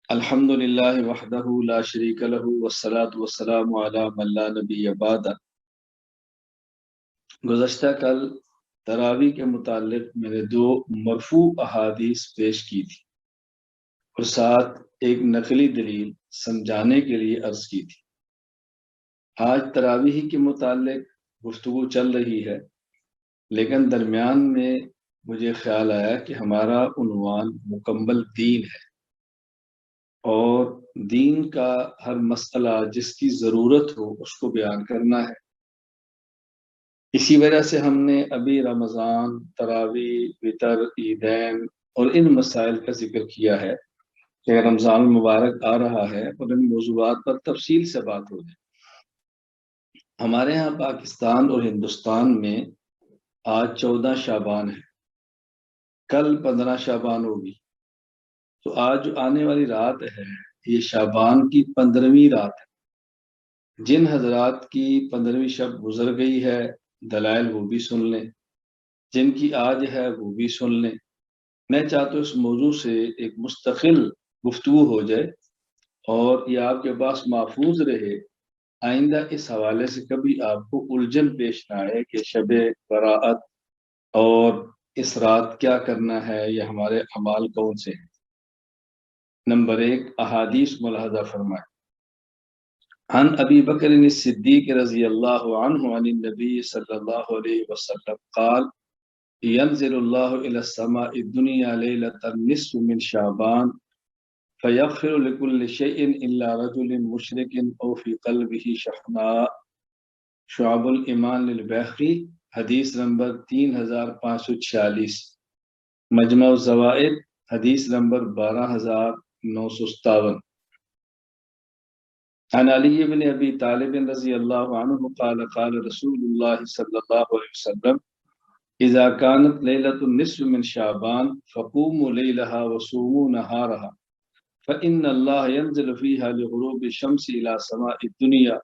الحمد للہ وحدہ لا شریک لہ والصلاة والسلام علی من لا نبی بعد۔ گزشتہ کل تراویح کے متعلق میں نے 2 مرفوع احادیث پیش کی تھی اور ساتھ ایک نقلی دلیل سمجھانے کے لیے عرض کی تھی۔ آج تراویح کے متعلق گفتگو چل رہی ہے، لیکن درمیان میں مجھے خیال آیا کہ ہمارا عنوان مکمل دین ہے اور دین کا ہر مسئلہ جس کی ضرورت ہو اس کو بیان کرنا ہے۔ اسی وجہ سے ہم نے ابھی رمضان، تراویح، وطر، عیدین اور ان مسائل کا ذکر کیا ہے کہ رمضان المبارک آ رہا ہے اور ان موضوعات پر تفصیل سے بات ہو جائے۔ ہمارے ہاں پاکستان اور ہندوستان میں آج 14 شعبان ہے، کل 15 شعبان ہوگی، تو آج جو آنے والی رات ہے یہ شعبان کی 15ویں رات ہے۔ جن حضرات کی 15ویں شب گزر گئی ہے دلائل وہ بھی سن لیں، جن کی آج ہے وہ بھی سن لیں۔ میں چاہتا ہوں اس موضوع سے ایک مستقل گفتگو ہو جائے اور یہ آپ کے پاس محفوظ رہے، آئندہ اس حوالے سے کبھی آپ کو الجھن پیش نہ آئے کہ شب برات اور اس رات کیا کرنا ہے یا ہمارے اعمال کون سے ہیں۔ نمبر 1، احادیث ملاحظہ فرمائیں۔ عن ابی بکر الصدیق رضی اللہ عنہ عن النبی صلی اللہ علیہ وسلم قال ينزل الله الى السماء الدنيا ليلة النصف من شعبان فيغفر لكل شيء الا رجل مشرك او في قلبه شحناء۔ شعب الایمان للبیہقی، حدیث نمبر 3546، مجمع الزوائد، حدیث نمبر 12957۔ عن علی بن ابی طالب رضی اللہ عنہ قال قال رسول اللہ صلی اللہ علیہ وسلم اذا كانت ليلة النصف من شعبان فقوموا ليلها وصوموا نهارها فإن الله ينزل فيها لغروب الشمس إلى سماء الدنيا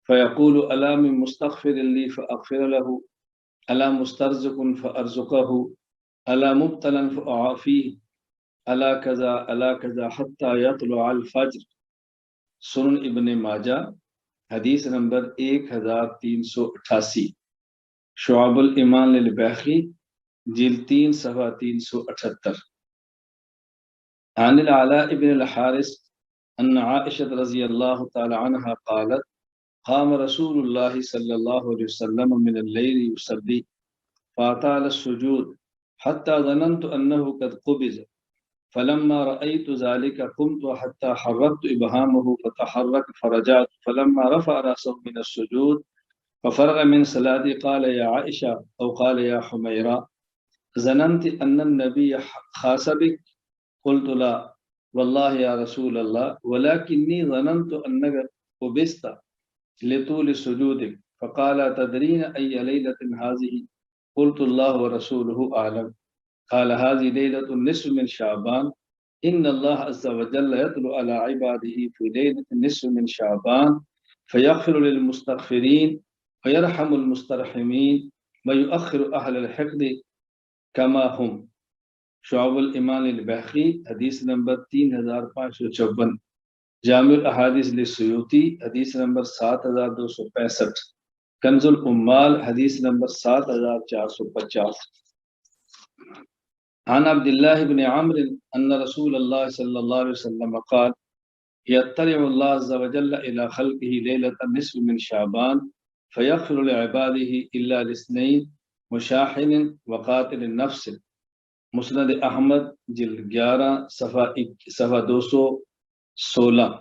فيقول ألا من مستغفر لي فأغفر له، ألا مسترزق فأرزقه، ألا مبتلا فأعافيه، ألا كذا ألا كذا حتى يطلع الفجر۔ سنن ابن ماجہ، حدیث نمبر 1388، شعب الایمان للبیہقی، جلد 3 صفحہ 378۔ عن العلاء بن الحارث ان عائشة رضی اللہ تعالی عنہ قالت قام رسول اللہ صلی اللہ علیہ وسلم من اللیل یصلی فاطال السجود حتى ظننت انه قد قبض فلما رأيت ذلك قمت حتى حركت إبهامه فتحرك فرجعت فلما رفع رأسه من السجود ففرغ من صلاته قال يا عائشة أو قال يا حميرة ظننت أن النبي خاصبك؟ قلت لا والله يا رسول الله ولكني ظننت أنك قبضت لطول سجودك، فقال تدرين أي ليلة هذه؟ قلت الله ورسوله أعلم، قال هذه ليلة النصف من شعبان إن الله عز وجل يطلع على عباده في ليلة النصف من شعبان فيغفر للمستغفرين ويرحم المسترحمين ويؤخر أهل الحقد كما هم۔ شعب الایمان البیہقی، حدیث نمبر 3554، جامع الاحادیث للسیوطی، حدیث نمبر 7265، کنز الامال، حدیث نمبر 7450۔ عن عبد الله بن عمرو ان رسول الله صلى الله عليه وسلم قال يطلع الله عز وجل الى خلقه ليلة النصف من شعبان فيغفر لعباده الا الاثنين مشاحن وقاتل النفس، مسند احمد، جلد 11 صفحہ 216،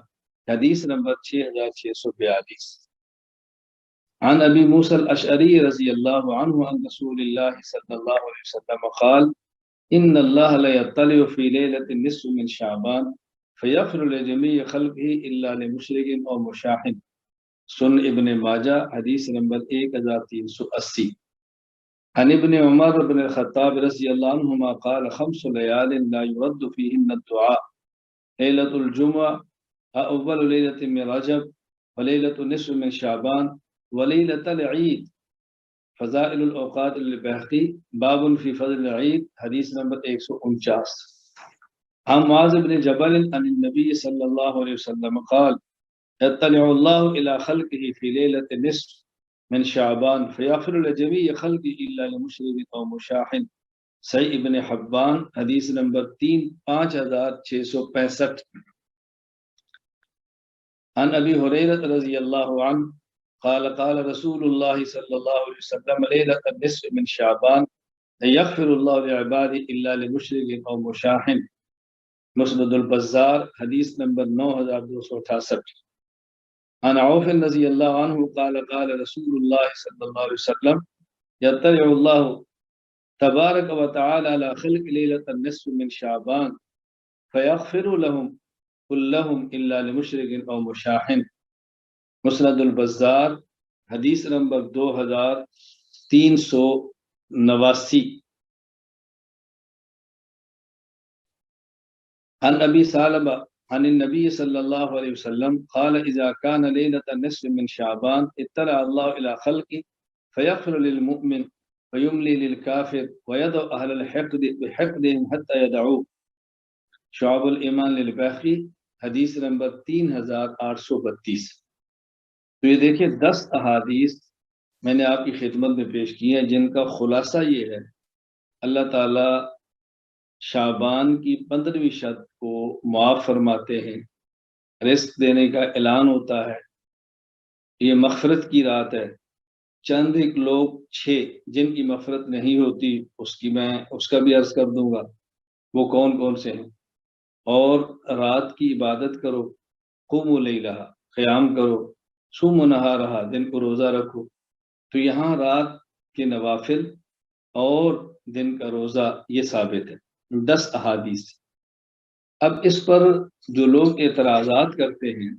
حدیث نمبر 6642۔ عن ابی موسى الاشعری رضی اللہ عنہ عن رسول اللہ صلی اللہ علیہ وسلم قال ان اللہ لا يطلع في ليلة النصف من شعبان فيغفر لجميع خلقه الا لمشرك او مشاحن، سن ابن ماجہ، حدیث نمبر 1380۔ عن ابن عمر بن الخطاب رضی اللہ عنہما قال 5 ليال لا يرد فيهن الدعاء، ليلة الجمعة، اول ليلة من رجب، وليلة النصف من شعبان، وليلة العيد۔ فضائل الاوقات للبیہقی، باب فی فضل العید، حدیث نمبر 149۔ عن معاذ بن جبل عن النبي صلى الله عليه وسلم قال يطلع الله إلى خلقه في ليلة النصف من شعبان فيغفر لجميع خلقه إلا لمشرك أو مشاحن. صحیح ابن حبان حدیث نمبر 5665. عن ابی ہریرہ رضی اللہ عنہ قال قال رسول اللہ صلی اللہ علیہ وسلم لیلۃ النصف من شعبان یغفر اللہ لعباده الا لمشرک او مشاحن. مسند البزار حدیث نمبر 9268. عن عوف رضی اللہ عنہ قال قال رسول اللہ صلی اللہ علیہ وسلم یطلع اللہ تبارک و تعالی علی خلق لیلۃ النصف من شعبان فیغفر لهم كلهم الا لمشرک او مشاحن. مسند البزار حدیث نمبر 2389. عن ابی سالبہ عن النبی صلی اللہ علیہ وسلم قال اذا كان ليلة النصف من شعبان اطلع الله الى خلقه فيغفر للمؤمن ويملي للكافر ويدعو اهل الحقد بحقدهم حتى يدعوه. شعب الایمان للبیہقی حدیث نمبر 3832. تو یہ دیکھیں 10 احادیث میں نے آپ کی خدمت میں پیش کی ہیں جن کا خلاصہ یہ ہے اللہ تعالیٰ شعبان کی 15ویں شب کو معاف فرماتے ہیں، رزق دینے کا اعلان ہوتا ہے، یہ مغفرت کی رات ہے. چند ایک لوگ 6 جن کی مغفرت نہیں ہوتی اس کا بھی عرض کر دوں گا وہ کون کون سے ہیں. اور رات کی عبادت کرو، قوموا لیلہا قیام کرو، صوموا نہارہا دن کو روزہ رکھو. تو یہاں رات کے نوافل اور دن کا روزہ یہ ثابت ہے. 10 احادیث. اب اس پر جو لوگ اعتراضات کرتے ہیں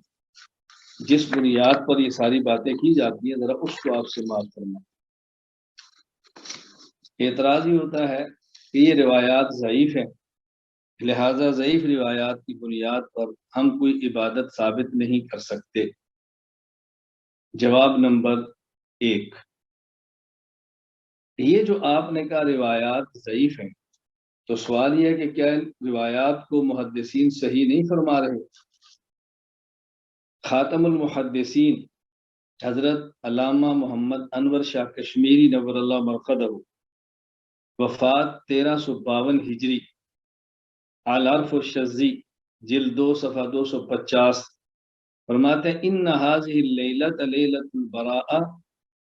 جس بنیاد پر یہ ساری باتیں کی جاتی ہیں ذرا اس کو آپ سے معاف کرنا. اعتراض یہ ہوتا ہے کہ یہ روایات ضعیف ہیں، لہذا ضعیف روایات کی بنیاد پر ہم کوئی عبادت ثابت نہیں کر سکتے. جواب نمبر 1، یہ جو آپ نے کہا روایات ضعیف ہیں تو سوال یہ ہے کہ کیا ان روایات کو محدثین صحیح نہیں فرما رہے؟ خاتم المحدثین حضرت علامہ محمد انور شاہ کشمیری نور اللہ مرقدہ وفات 1352 ہجری، العرف الشذی جلد 2 صفحہ 250 فرماتے ہیں ان هذه الليلة ليلة البراءة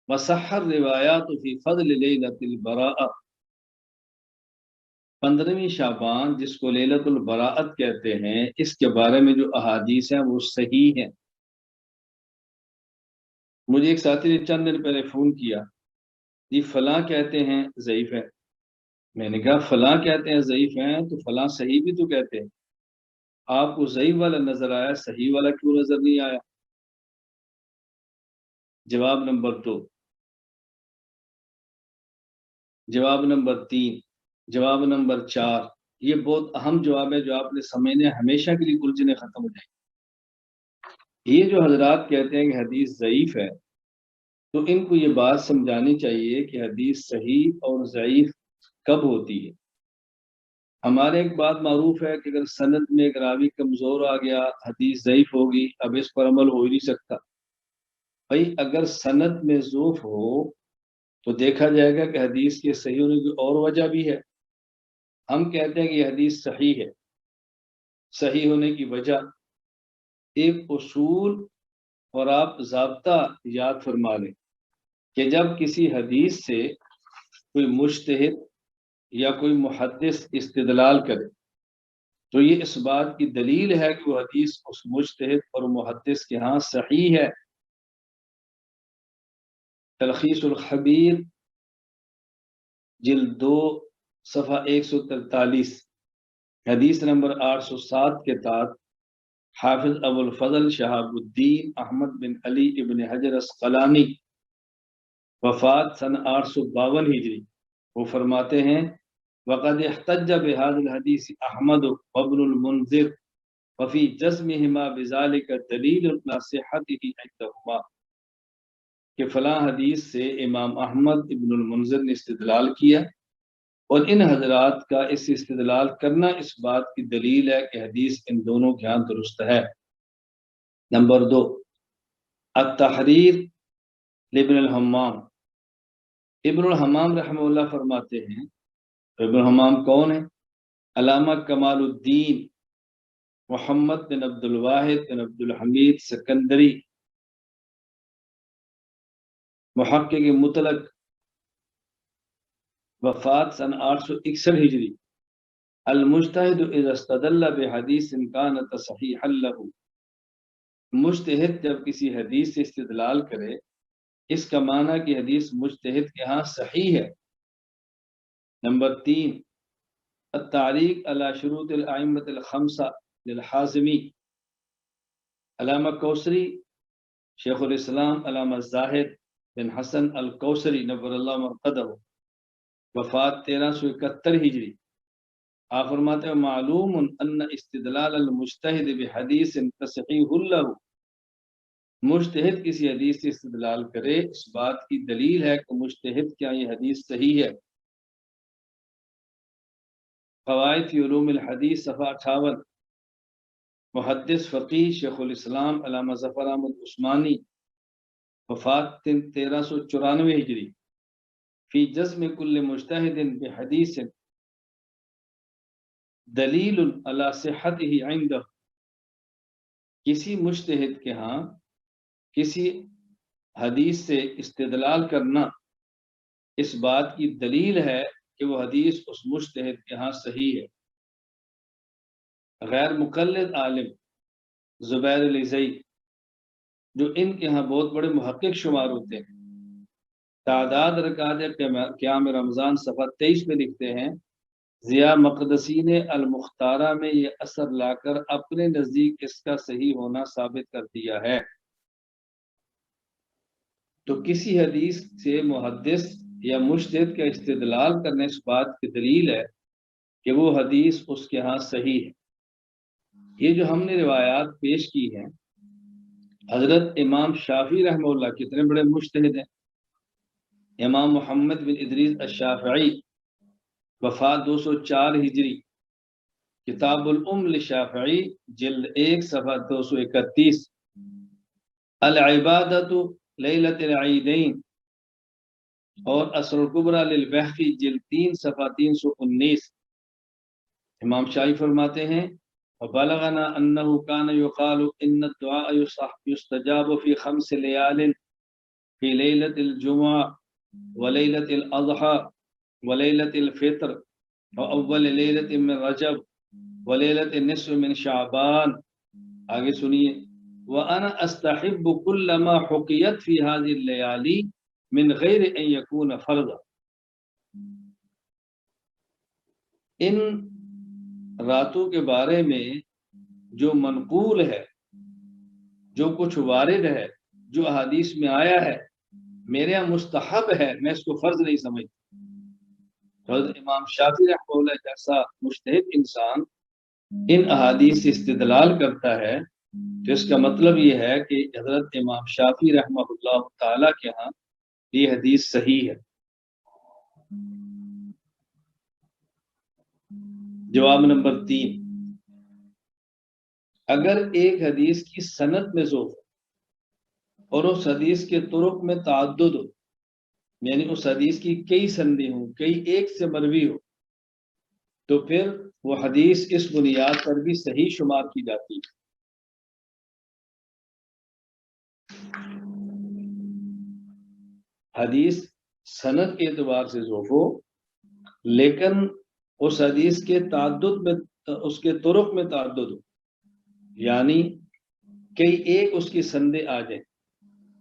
وصح الروایات فی فضل لیلۃ البراءة. 15ویں شعبان جس کو لیلۃ البراءت کہتے ہیں اس کے بارے میں جو احادیث ہیں وہ صحیح ہیں. مجھے ایک ساتھی نے چند دن پہلے فون کیا، یہ فلاں کہتے ہیں ضعیف ہے. میں نے کہا فلاں کہتے ہیں ضعیف ہیں تو فلاں صحیح بھی تو کہتے ہیں، آپ کو ضعیف والا نظر آیا، صحیح والا کیوں نظر نہیں آیا؟ جواب نمبر 2. جواب نمبر 3. جواب نمبر 4. یہ بہت اہم جواب ہے جو آپ نے سمجھنے ہمیشہ کے لیے الجھنے ختم ہو جائیں. یہ جو حضرات کہتے ہیں کہ حدیث ضعیف ہے تو ان کو یہ بات سمجھانی چاہیے کہ حدیث صحیح اور ضعیف کب ہوتی ہے. ہمارے ایک بات معروف ہے کہ اگر سند میں ایک راوی کمزور آ گیا حدیث ضعیف ہوگی، اب اس پر عمل ہو ہی نہیں سکتا. بھائی اگر سند میں ضعف ہو تو دیکھا جائے گا کہ حدیث کے صحیح ہونے کی اور وجہ بھی ہے. ہم کہتے ہیں کہ یہ حدیث صحیح ہے، صحیح ہونے کی وجہ ایک اصول اور آپ ضابطہ یاد فرما لیں کہ جب کسی حدیث سے کوئی مجتہد یا کوئی محدث استدلال کرے تو یہ اس بات کی دلیل ہے کہ وہ حدیث اس مجتہد اور محدث کے ہاں صحیح ہے. تلخیص الخبیر جلد 2 صفحہ 143 حدیث نمبر 807 کے تحت حافظ ابو الفضل شہاب الدین احمد بن علی ابن حجر اسقلانی وفات سن 852 ہجری وہ فرماتے ہیں وقد احتج بهذا الحديث احمد وابن المنذر وفي جزمهما بذلك دلیل على صحته عندهما کہ فلاں حدیث سے امام احمد ابن المنذر نے استدلال کیا اور ان حضرات کا اس استدلال کرنا اس بات کی دلیل ہے کہ حدیث ان دونوں کے ہاں درست ہے۔ نمبر 2، التحریر لابن الحمام۔ ابن الحمام رحمہ اللہ فرماتے ہیں، ابن الحمام کون ہے؟ علامہ کمال الدین محمد بن عبد الواحد بن عبد الحمید سکندری، محقق مطلق، وفات سن 861 ہجری۔ المجتہد اذا استدل بحدیث کانت صحیحا لہ، مجتہد جب کسی حدیث سے استدلال کرے اس کا معنی کہ حدیث مجتہد کے ہاں صحیح ہے۔ نمبر 3، التعلیق علی شروط الائمۃ الخمسہ للحازمی۔ علامہ کوثری، شیخ الاسلام علامہ زاہد بن حسن الکوثری نور اللہ مرقدہ، وفات 1371 ہجری۔ آپ فرماتے ہیں معلوم ان استدلال المجتہد بحدیث تصحیح لہ، مجتہد کسی حدیث سے استدلال کرے اس بات کی دلیل ہے کہ مجتہد کیا یہ حدیث صحیح ہے۔ قواعد فی علوم الحدیث صفحہ 58۔ محدث فقیہ شیخ الاسلام علامہ ظفر احمد عثمانی، وفات 1394 ہجری۔ فی جزم کل مجتہد بحدیث دلیل علی صحتہ عندہ، کسی مجتہد کے ہاں کسی حدیث سے استدلال کرنا اس بات کی دلیل ہے کہ وہ حدیث اس مجتہد کے ہاں صحیح ہے۔ غیر مقلد عالم زبیر العزی، جو ان کے ہاں بہت بڑے محقق شمار ہوتے ہیں، تعداد رکعات قیام رمضان صفحہ 23 میں لکھتے ہیں، ضیاء مقدسی نے المختارہ میں یہ اثر لا کر اپنے نزدیک اس کا صحیح ہونا ثابت کر دیا ہے۔ تو کسی حدیث سے محدث یا مجتہد کا استدلال کرنے اس بات کی دلیل ہے کہ وہ حدیث اس کے ہاں صحیح ہے۔ یہ جو ہم نے روایات پیش کی ہیں، حضرت امام شافعی رحمہ اللہ کتنے بڑے مجتہد ہیں۔ امام محمد بن ادریس الشافعی، وفات 204 ہجری۔ کتاب الام للشافعی جلد 1 صفحہ 231۔ العبادۃ لیلۃ العیدین اور اثر الکبریٰ للبہقی جلد 3 صفحہ 319۔ امام شافعی فرماتے ہیں، وبلغنا انه كان يقال ان الدعاء يستجاب في 5 ليال في ليلة الجمعة وليلة الأضحى وليلة الفطر وأول ليلة من رجب وليلة النصف من شعبان۔ آگے سنیے، وأنا أستحب كل ما حقيت في هذه الليالي من غير أن يكون فرضا۔ ان راتوں کے بارے میں جو منقول ہے، جو کچھ وارد ہے، جو احادیث میں آیا ہے، میرے یہاں مستحب ہے، میں اس کو فرض نہیں سمجھتا۔ حضرت امام شافعی رحمہ اللہ جیسا مجتہد انسان ان احادیث سے استدلال کرتا ہے تو اس کا مطلب یہ ہے کہ حضرت امام شافعی رحمہ اللہ تعالیٰ کے ہاں یہ حدیث صحیح ہے۔ جواب نمبر 3، اگر ایک حدیث کی سند میں ضعف اور اس حدیث کے طرق میں تعدد ہو، یعنی اس حدیث کی کئی سندیں ہوں، کئی ایک سے مروی ہو، تو پھر وہ حدیث اس بنیاد پر بھی صحیح شمار کی جاتی ہے۔ حدیث سند کے اعتبار سے ضعف ہو لیکن اس حدیث کے تعدد میں، اس کے طرق میں تعدد ہو، یعنی کئی ایک اس کی سندیں آ جائیں،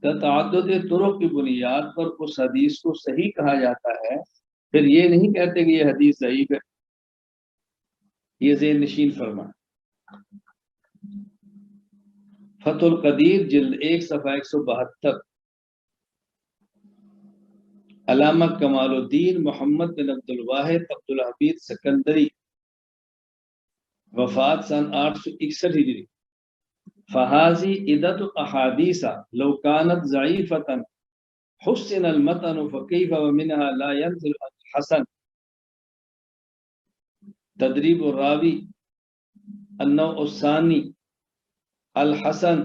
تو تعدد طرق کی بنیاد پر اس حدیث کو صحیح کہا جاتا ہے۔ پھر یہ نہیں کہتے کہ یہ حدیث ضعیف ہے۔ یہ ذہن نشین فرما۔ فتح القدیر جلد 1 صفحہ 172۔ علامہ کمال الدین محمد بن عبد الواحد عبد الحمید سکندری، وفات سن 861 ہجری۔ فہذی عدت احادیث لو كانت ضعیفۃ حسن المتن فکیف ومنها لا ينزل الحسن۔ تدریب الراوی النوع الثانی الحسن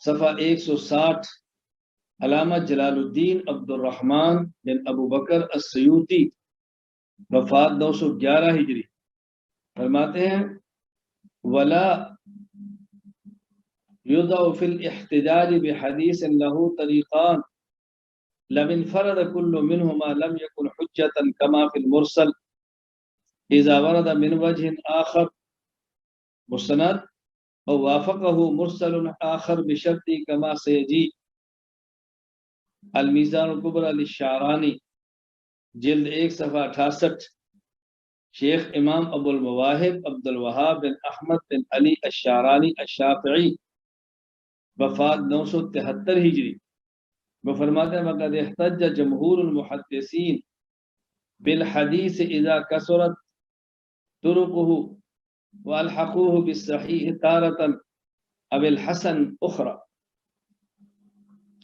صفحہ 160 علامہ جلال الدین عبد الرحمن بن ابو بکر السیوطی وفات 911 ہجری فرماتے ہیں ولا یضع فی الاحتجاج بحدیث له طریقان لم انفرد كل منهما لم يكن حجة كما في المرسل اذا ورد من وجه آخر مستند او وافقه مرسل آخر بشرط كما سيجي الميزان الكبرى للشعراني جلد 1 صفحہ 68 شیخ امام ابو المواہب عبد الوہاب بن احمد بن علی الشعرانی الشافعی وفات 973 ہجری وہ فرماتے ہیں وقد احتج جمہور المحدثین بالحدیث اذا کثرت طرقه والحقوه بالصحیح تارة او الحسن اخرى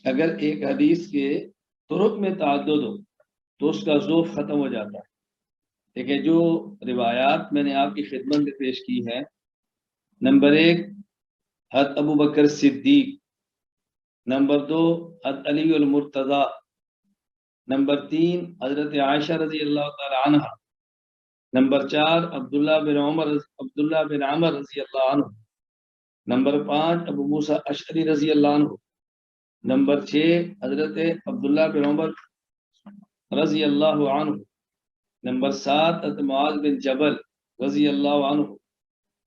اگر ایک حدیث کے طرق میں تعدد ہو تو اس کا ذوف ختم ہو جاتا ہے۔ دیکھیں جو روایات میں نے آپ کی خدمت میں پیش کی ہے، نمبر 1 حضرت ابو بکر صدیق، نمبر 2 حضرت علی المرتضی، نمبر 3 حضرت عائشہ رضی اللہ تعالی عنہ، نمبر 4 عبداللہ بن عمر رضی اللہ عنہ، نمبر 5 ابو موسیٰ اشعری رضی اللہ عنہ، نمبر 6 حضرت عبداللہ بن عمر رضی اللہ عنہ، نمبر 7 حضرت معاذ بن جبل رضی اللہ عنہ،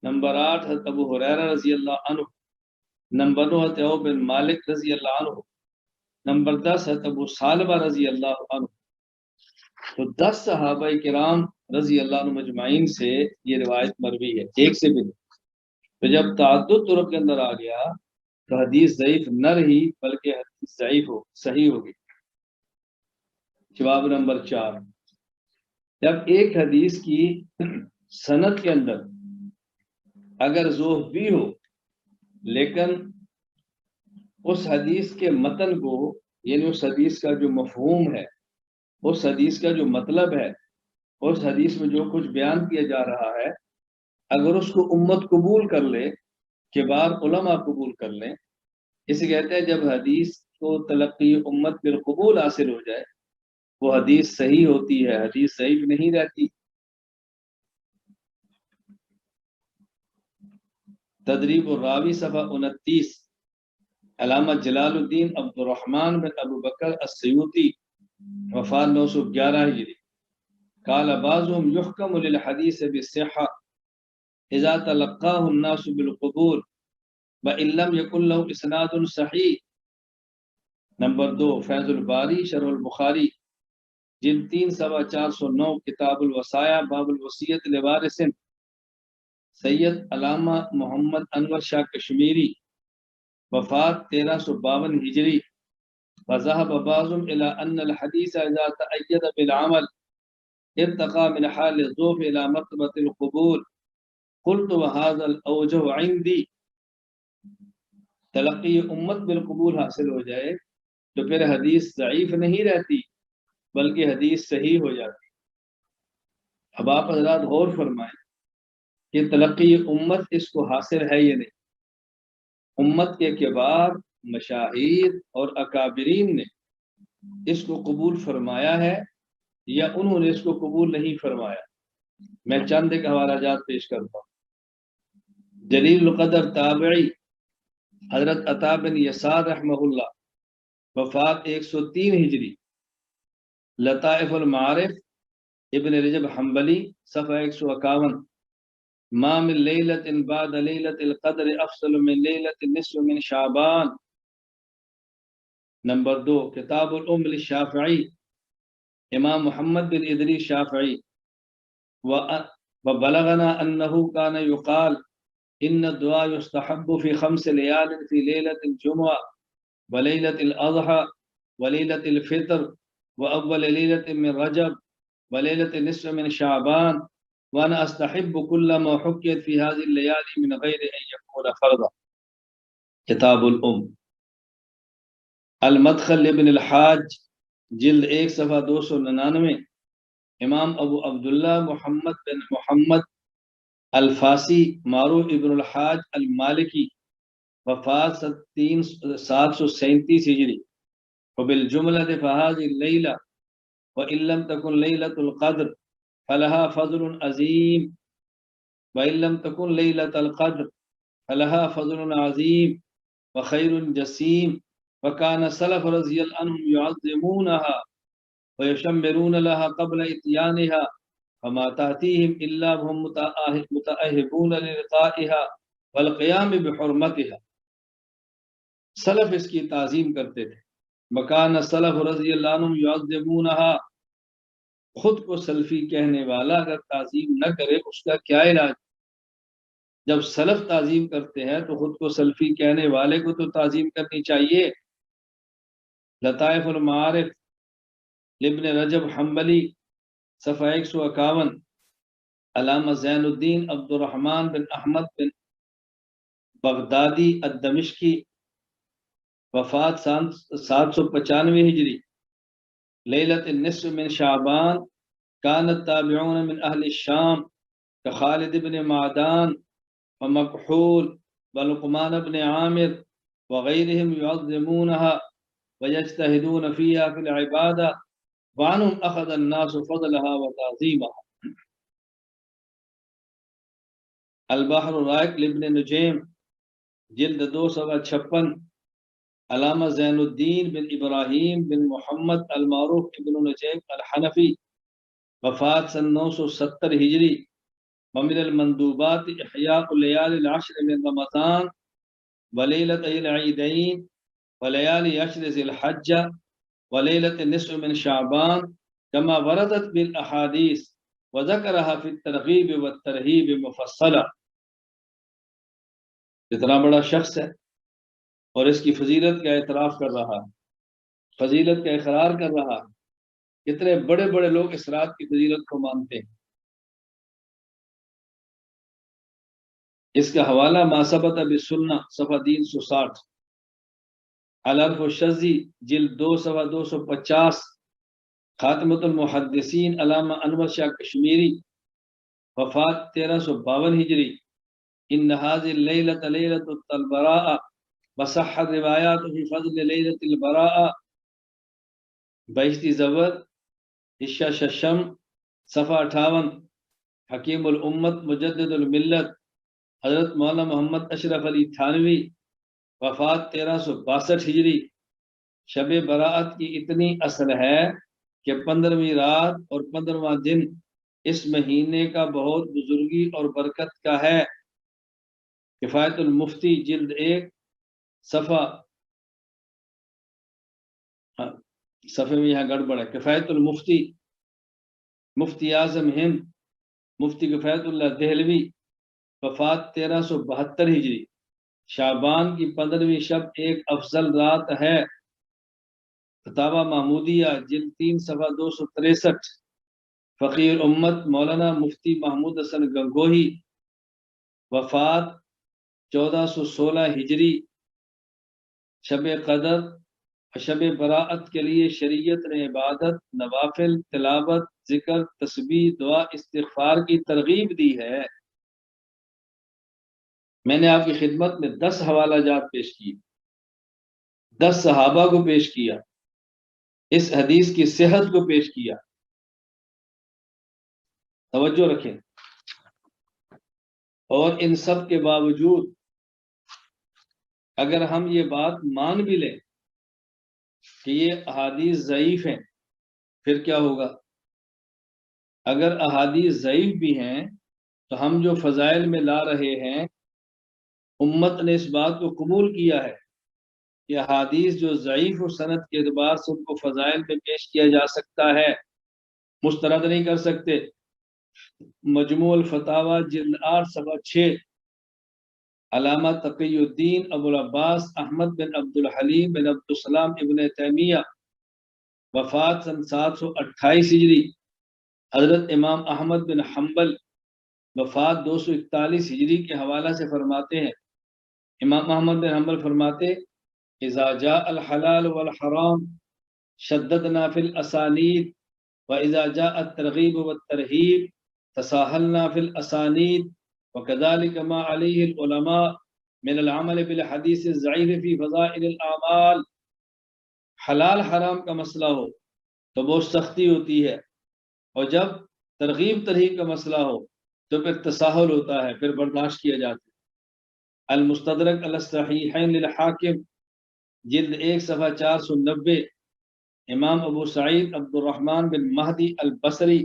نمبر 8 حضرت ابو ہریرہ رضی اللہ عنہ، نمبر 9 حضرت عوف بن مالک رضی اللہ عنہ، نمبر 10 حضرت ابو سالبہ رضی اللہ عنہ۔ تو 10 صحابہ کرام رضی اللہ عنہ مجمعین سے یہ روایت مروی ہے، ایک سے بھی نہیں۔ تو جب تعدد طرق کے اندر آ گیا تو حدیث ضعیف نہ رہی بلکہ حدیث ضعیف ہو صحیح ہوگی۔ جواب نمبر 4، جب ایک حدیث کی سند کے اندر اگر ضعف بھی ہو لیکن اس حدیث کے متن کو، یعنی اس حدیث کا جو مفہوم ہے، اس حدیث کا جو مطلب ہے، اس حدیث میں جو کچھ بیان کیا جا رہا ہے، اگر اس کو امت قبول کر لے، کبار علماء قبول کر لیں، اسے کہتے ہیں جب حدیث کو تلقی امت بالقبول حاصل ہو جائے وہ حدیث صحیح ہوتی ہے، حدیث ضعیف نہیں رہتی۔ تدریب الراوی صفحہ 29 علامہ جلال الدین عبد الرحمن بن ابو بکر السیوطی وفات 911 ہجری قال بعضهم يحكم للحديث بالصحة اذا تلقاه الناس بالقبول وان لم يكن له اسناد صحيح۔ نمبر 2 فیض الباری شرح البخاری جلد 3 صفحہ 409 کتاب الوصایا باب الوصیت لوارث سید علامہ محمد انور شاہ کشمیری وفات 1352 ہجری وذهب بعضهم الى ان الحديث اذا تأيد بالعمل ارتقى من حال الضعف الى مرتبة القبول قلت وهذا الاوجه عندي۔ تلقی امت بالقبول حاصل ہو جائے تو پھر حدیث ضعیف نہیں رہتی بلکہ حدیث صحیح ہو جاتی۔ اب آپ حضرات غور فرمائیں کہ تلقی امت اس کو حاصل ہے یا نہیں۔ امت کے کبار مشاہیر اور اکابرین نے اس کو قبول فرمایا ہے یا انہوں نے اس کو قبول نہیں فرمایا۔ میں چند ایک حوالہ جات پیش کرتا ہوں۔ جلیل القدر تابعی حضرت عطا بن یسار رحمہ اللہ وفات 103 ہجری، لطائف المعارف ابن رجب حنبلی صفحہ 151 ما من لیلۃ بعد لیلۃ القدر افضل من لیلۃ النصف من شعبان۔ نمبر 2 کتاب الام للشافعی امام محمد بن ادریس شافعی وبلغنا انه كان يقال ان الدعاء يستحب في 5 ليال في ليلة الجمعة وليلة الأضحى وليلة الفطر وأول ليلة من رجب وليلة النصف من شعبان وأنا أستحب كل ما حكيت في هذه الليالي من غير أن يكون فرضا۔ کتاب الام المدخل ابن الحاج جلد 1 صفحہ 299 امام ابو عبداللہ محمد بن محمد الفاسی معروف ابن الحاج المالکی، وفات 737 ہجری۔ وبالجملة فهذه الليلة وإن لم تكن ليلة القدر فلها فضل عظيم، وإن لم تكن ليلة القدر فلها فضل عظيم وخير جسيم، وكان السلف رضي الله عنهم يعظمونها ويشمرون لها قبل إتيانها، فما تأتيهم إلا وهم متأهبون للقائها والقيام بحرمتها۔ سلف اس کی تعظیم کرتے تھے۔ مکان السلف رضی اللہ عنہم یعظمونها، خود کو سلفی کہنے والا اگر تعظیم نہ کرے اس کا کیا علاج؟ جب سلف تعظیم کرتے ہیں تو خود کو سلفی کہنے والے کو تو تعظیم کرنی چاہیے۔ لطائف المعارف ابن رجب حنبلی صفحہ 151، علامہ زین الدین عبد الرحمن بن احمد بن بغدادی الدمشقی، وفات 795 ہجری۔ لیلۃ النصف من شعبان كان التابعون من أهل الشام كخالد بن معدان ومكحول ولقمان بن عامر وغيرهم يعظمونها ويجتهدون فيها في العبادة، وعنهم أخذ الناس فضلها وتعظيمها۔ البحر الرائق لابن نجیم، جلد 256، علامہ زین الدین بن ابراہیم بن محمد المعروف ابن نجیم الحنفی، وفات 970 ہجری۔ ومن المندوبات احیاء لیال العشر من رمضان ولیلۃ العیدین ولیالی عشر ذی الحجہ ولیلۃ النصف من شعبان كما وردت بالاحادیث وذکرها فی الترغیب والترہیب مفصلا۔ اتنا بڑا شخص ہے اور اس کی فضیلت کا اعتراف کر رہا ہے، فضیلت کا اقرار کر رہا ہے۔ کتنے بڑے بڑے لوگ اس رات کی فضیلت کو مانتے ہیں۔ اس کا حوالہ ما ثبت بالسنہ صفحہ 360، الحرف الشذی جلد 2 صفحہ 250، خاتمۃ المحدثین علامہ انور شاہ کشمیری، وفات 1352 ہجری۔ ان هذه الليلة ليلة البراء وصح الروایات فی فضل لیلۃ البراء، بہشتی زبر حشہ ششم صفحہ 58، حکیم الامت مجدد الملت حضرت مولانا محمد اشرف علی تھانوی، وفات 1362 ہجری۔ شب براءت کی اتنی اصل ہے کہ 15ویں رات اور 15واں دن اس مہینے کا بہت بزرگی اور برکت کا ہے۔ کفایت المفتی جلد 1 صفحہ صفحے میں یہاں گڑبڑ ہے، کفایت المفتی، مفتی اعظم ہند مفتی کفایت اللہ دہلوی، وفات 1372 ہجری۔ شعبان کی 15ویں شب ایک افضل رات ہے۔ فتاوی محمودیہ جلد 3 صفحہ 263، فقیر امت مولانا مفتی محمود حسن گنگوہی، وفات 1416 ہجری۔ شب قدر اور شب براءت کے لیے شریعت نے عبادت، نوافل، تلاوت، ذکر، تسبیح، دعا، استغفار کی ترغیب دی ہے۔ میں نے آپ کی خدمت میں 10 حوالہ جات پیش کی، 10 صحابہ کو پیش کیا، اس حدیث کی صحت کو پیش کیا۔ توجہ رکھیں۔ اور ان سب کے باوجود اگر ہم یہ بات مان بھی لیں کہ یہ احادیث ضعیف ہیں، پھر کیا ہوگا؟ اگر احادیث ضعیف بھی ہیں تو ہم جو فضائل میں لا رہے ہیں، امت نے اس بات کو قبول کیا ہے کہ احادیث جو ضعیف و سند کے اعتبار سے ان کو فضائل میں پیش کیا جا سکتا ہے، مسترد نہیں کر سکتے۔ مجموع الفتاوی جلد 8 صفحہ 6، علامہ تقی الدین ابو العباس احمد بن عبد الحلیم بن عبد السلام ابن تیمیہ، وفات 728 ہجری۔ حضرت امام احمد بن حنبل، وفات 241 ہجری کے حوالہ سے فرماتے ہیں، امام احمد بن حنبل فرماتے، اذا جاء الحلال والحرام شددنا فی الاسانید وإذا جاء الترغيب والترهيب تساهلنا في الأسانيد وكذلك ما عليه العلماء من العمل بالحديث الضعيف في فضائل الأعمال. حلال حرام کا مسئلہ ہو تو بہت سختی ہوتی ہے، اور جب ترغیب ترہیب کا مسئلہ ہو تو پھر تساہل ہوتا ہے، پھر برداشت کیا جاتا ہے۔ المستدرک علی الصحیحین للحاکم جلد 1 صفحہ 490، امام ابو سعید عبد الرحمن بن مہدی البصری،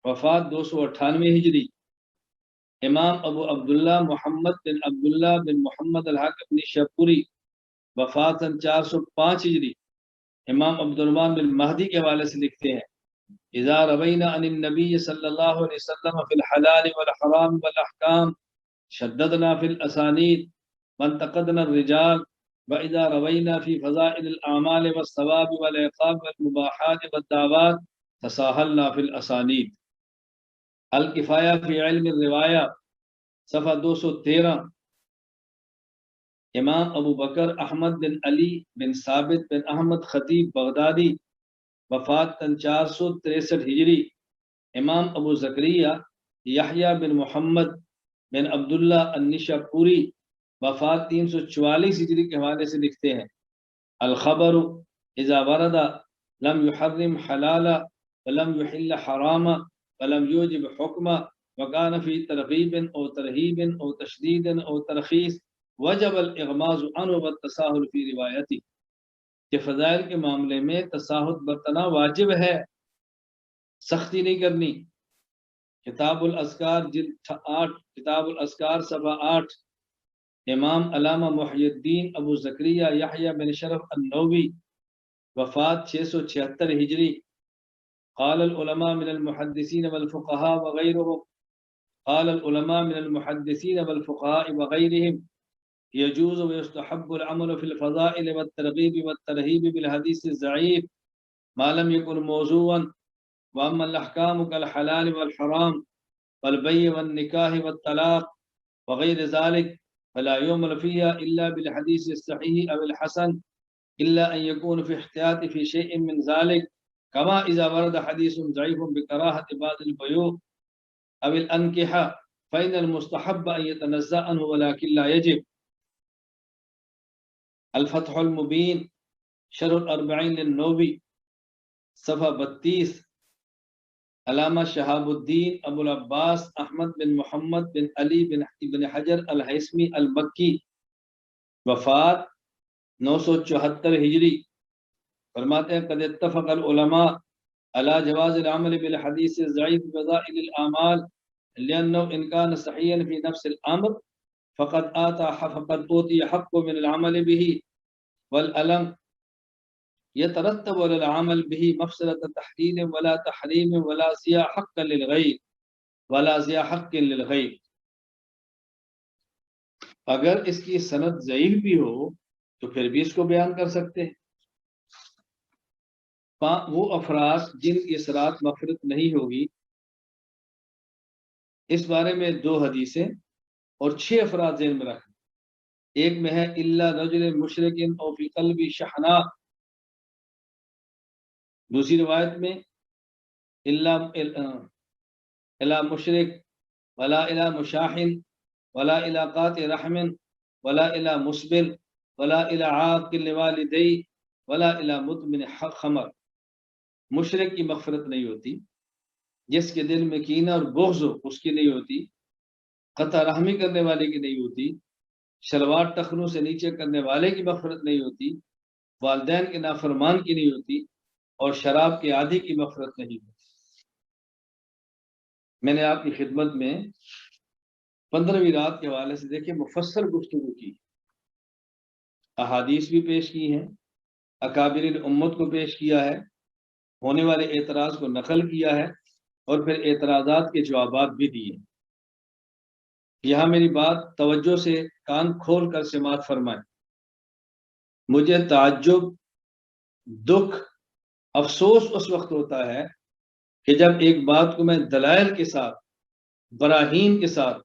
وفات 298 ہجری۔ امام ابو عبداللہ محمد بن عبداللہ بن محمد الحق نیشاپوری، وفات سن 405 ہجری۔ امام عبد الرحمن بن مہدی کے حوالے سے لکھتے ہیں اذا روینا عن النبی صلی اللہ علیہ وسلم فی الحلال والحرام والاحکام شددنا فی الاسانید وانتقدنا الرجال، واذا روینا فی فضائل الاعمال والثواب والعقاب والمباحات والدعوات تساہلنا فی الاسانید۔ الکفایہ فی علم الروایہ صفحہ 213، امام ابو بکر احمد بن علی بن ثابت بن احمد خطیب بغدادی، وفات 463 ہجری۔ امام ابو زکریہ یحییٰ بن محمد بن عبداللہ النشاپوری، وفات 344 ہجری کے حوالے سے لکھتے ہیں الخبر اذا ورد لم يحرم حلالا ولم يحل حراما ولم يوجب حکما وكان في ترغیب او ترہیب او تشدید او ترخیص وجب الاغماض عنه والتساہل فی روایتی، کہ فضائل کے معاملے میں تساہل برتنا واجب ہے، سختی نہیں کرنی۔ کتاب الاذکار جلد 8، کتاب الاذکار صفحہ 8، امام علامہ محی الدین ابو زکریہ یحییٰ بن شرف النووی، وفات 676 ہجری۔ قال العلماء من المحدثین والفقہاء وغیرهم، قال العلماء من المحدثین والفقهاء وغيرهم يجوز ويستحب العمل في الفضائل والترغيب والترهيب بالحديث الضعيف ما لم يكن موضوعا، واما الاحكام كالحلال والحرام والبيع والنكاح والطلاق وغير ذلك فلا يعمل فيها الا بالحديث الصحيح او الحسن، الا ان يكون في احتياط في شيء من ذلك، كما اذا ورد حديث ضعيف بكراهة بعض البيوع او الانكحة فإن المستحب ان يتنزه عنه ولكن لا يجب۔ الفتح المبین شرح الاربعین للنووی صفحہ 32، علامہ شہاب الدین ابو العباس احمد بن محمد بن علی بن حجر الہیثمی المکی، وفات 974 ہجری، فرماتے ہیں قد اتفق العلماء على جواز العمل بالحدیث الضعیف بفضائل الاعمال لأنه إن كان صحيحا في نفس الأمر فقد أوتي حق من العمل به، والألم يترتب على العمل به مفسدة تحليل ولا تحريم ولا زيا حق للغير ولا زيا حق للغير۔ اگر اس کی سند ضعیف بھی ہو تو پھر بھی اس کو بیان کر سکتے ہیں۔ وہ افراد جن کی اصرات مغفرت نہیں ہوگی، اس بارے میں 2 حدیثیں اور 6 افراد ذہن میں رکھیں۔ ایک میں ہے الا رجل مشرک او فی قلبی شحناء، دوسری روایت میں الا مشرک ولا الا مشاحن ولا الا قاطع رحم ولا الا مسبل ولا الا عاق لوالدی ولا الا مدمن خمر۔ مشرک کی مغفرت نہیں ہوتی، جس کے دل میں کینہ اور بغض ہو اس کی نہیں ہوتی، قطع رحمی کرنے والے کی نہیں ہوتی، شلوار ٹخنوں سے نیچے کرنے والے کی مغفرت نہیں ہوتی، والدین کے نافرمان کی نہیں ہوتی، اور شراب کے عادی کی مغفرت نہیں ہوتی۔ میں نے آپ کی خدمت میں 15ویں رات کے حوالے سے دیکھیں مفصل گفتگو کی، احادیث بھی پیش کی ہیں، اکابر الامت کو پیش کیا ہے، ہونے والے اعتراض کو نقل کیا ہے، اور پھر اعتراضات کے جوابات بھی دیے۔ یہاں میری بات توجہ سے کان کھول کر سماعت فرمائیں۔ مجھے تعجب، دکھ، افسوس اس وقت ہوتا ہے کہ جب ایک بات کو میں دلائل کے ساتھ، براہین کے ساتھ،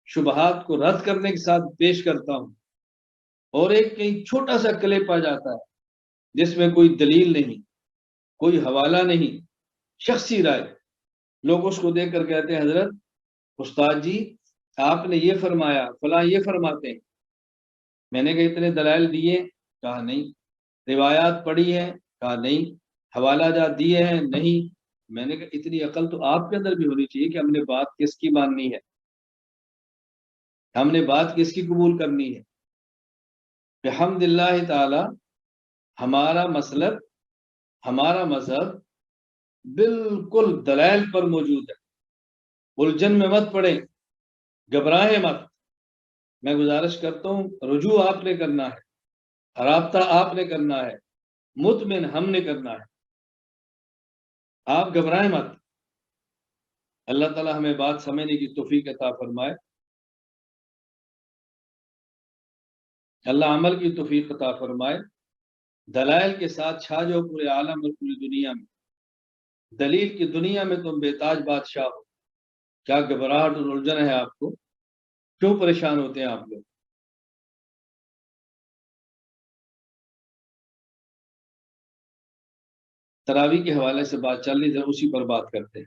شبہات کو رد کرنے کے ساتھ پیش کرتا ہوں، اور ایک کہیں چھوٹا سا کلپ آ جاتا ہے جس میں کوئی دلیل نہیں، کوئی حوالہ نہیں، شخصی رائے. لوگ اس کو دیکھ کر کہتے ہیں حضرت استاد جی آپ نے یہ فرمایا، فلاں یہ فرماتے ہیں. میں نے کہا اتنے دلائل دیے؟ کہا نہیں. روایات پڑھی ہیں؟ کہا نہیں. حوالہ جات دیے ہیں؟ نہیں. میں نے کہا اتنی عقل تو آپ کے اندر بھی ہونی چاہیے کہ ہم نے بات کس کی ماننی ہے، ہم نے بات کس کی قبول کرنی ہے. بحمد اللہ تعالی ہمارا مسلک، ہمارا مذہب بالکل دلائل پر موجود ہے. الجھن میں مت پڑیں، گھبرائیں مت. میں گزارش کرتا ہوں رجوع آپ نے کرنا ہے، رابطہ آپ نے کرنا ہے، مطمئن ہم نے کرنا ہے. آپ گھبرائیں مت. اللہ تعالی ہمیں بات سمجھنے کی توفیق عطا فرمائے. اللہ عمل کی توفیق عطا فرمائے. دلائل کے ساتھ چھا جاؤ پورے عالم اور پوری دنیا میں. دلیل کی دنیا میں تم بے تاج بادشاہ ہو. کیا گھبراہٹ اور الجھن ہے آپ کو؟ کیوں پریشان ہوتے ہیں آپ لوگ؟ تراویح کے حوالے سے بات چل رہی ہے، اسی پر بات کرتے ہیں.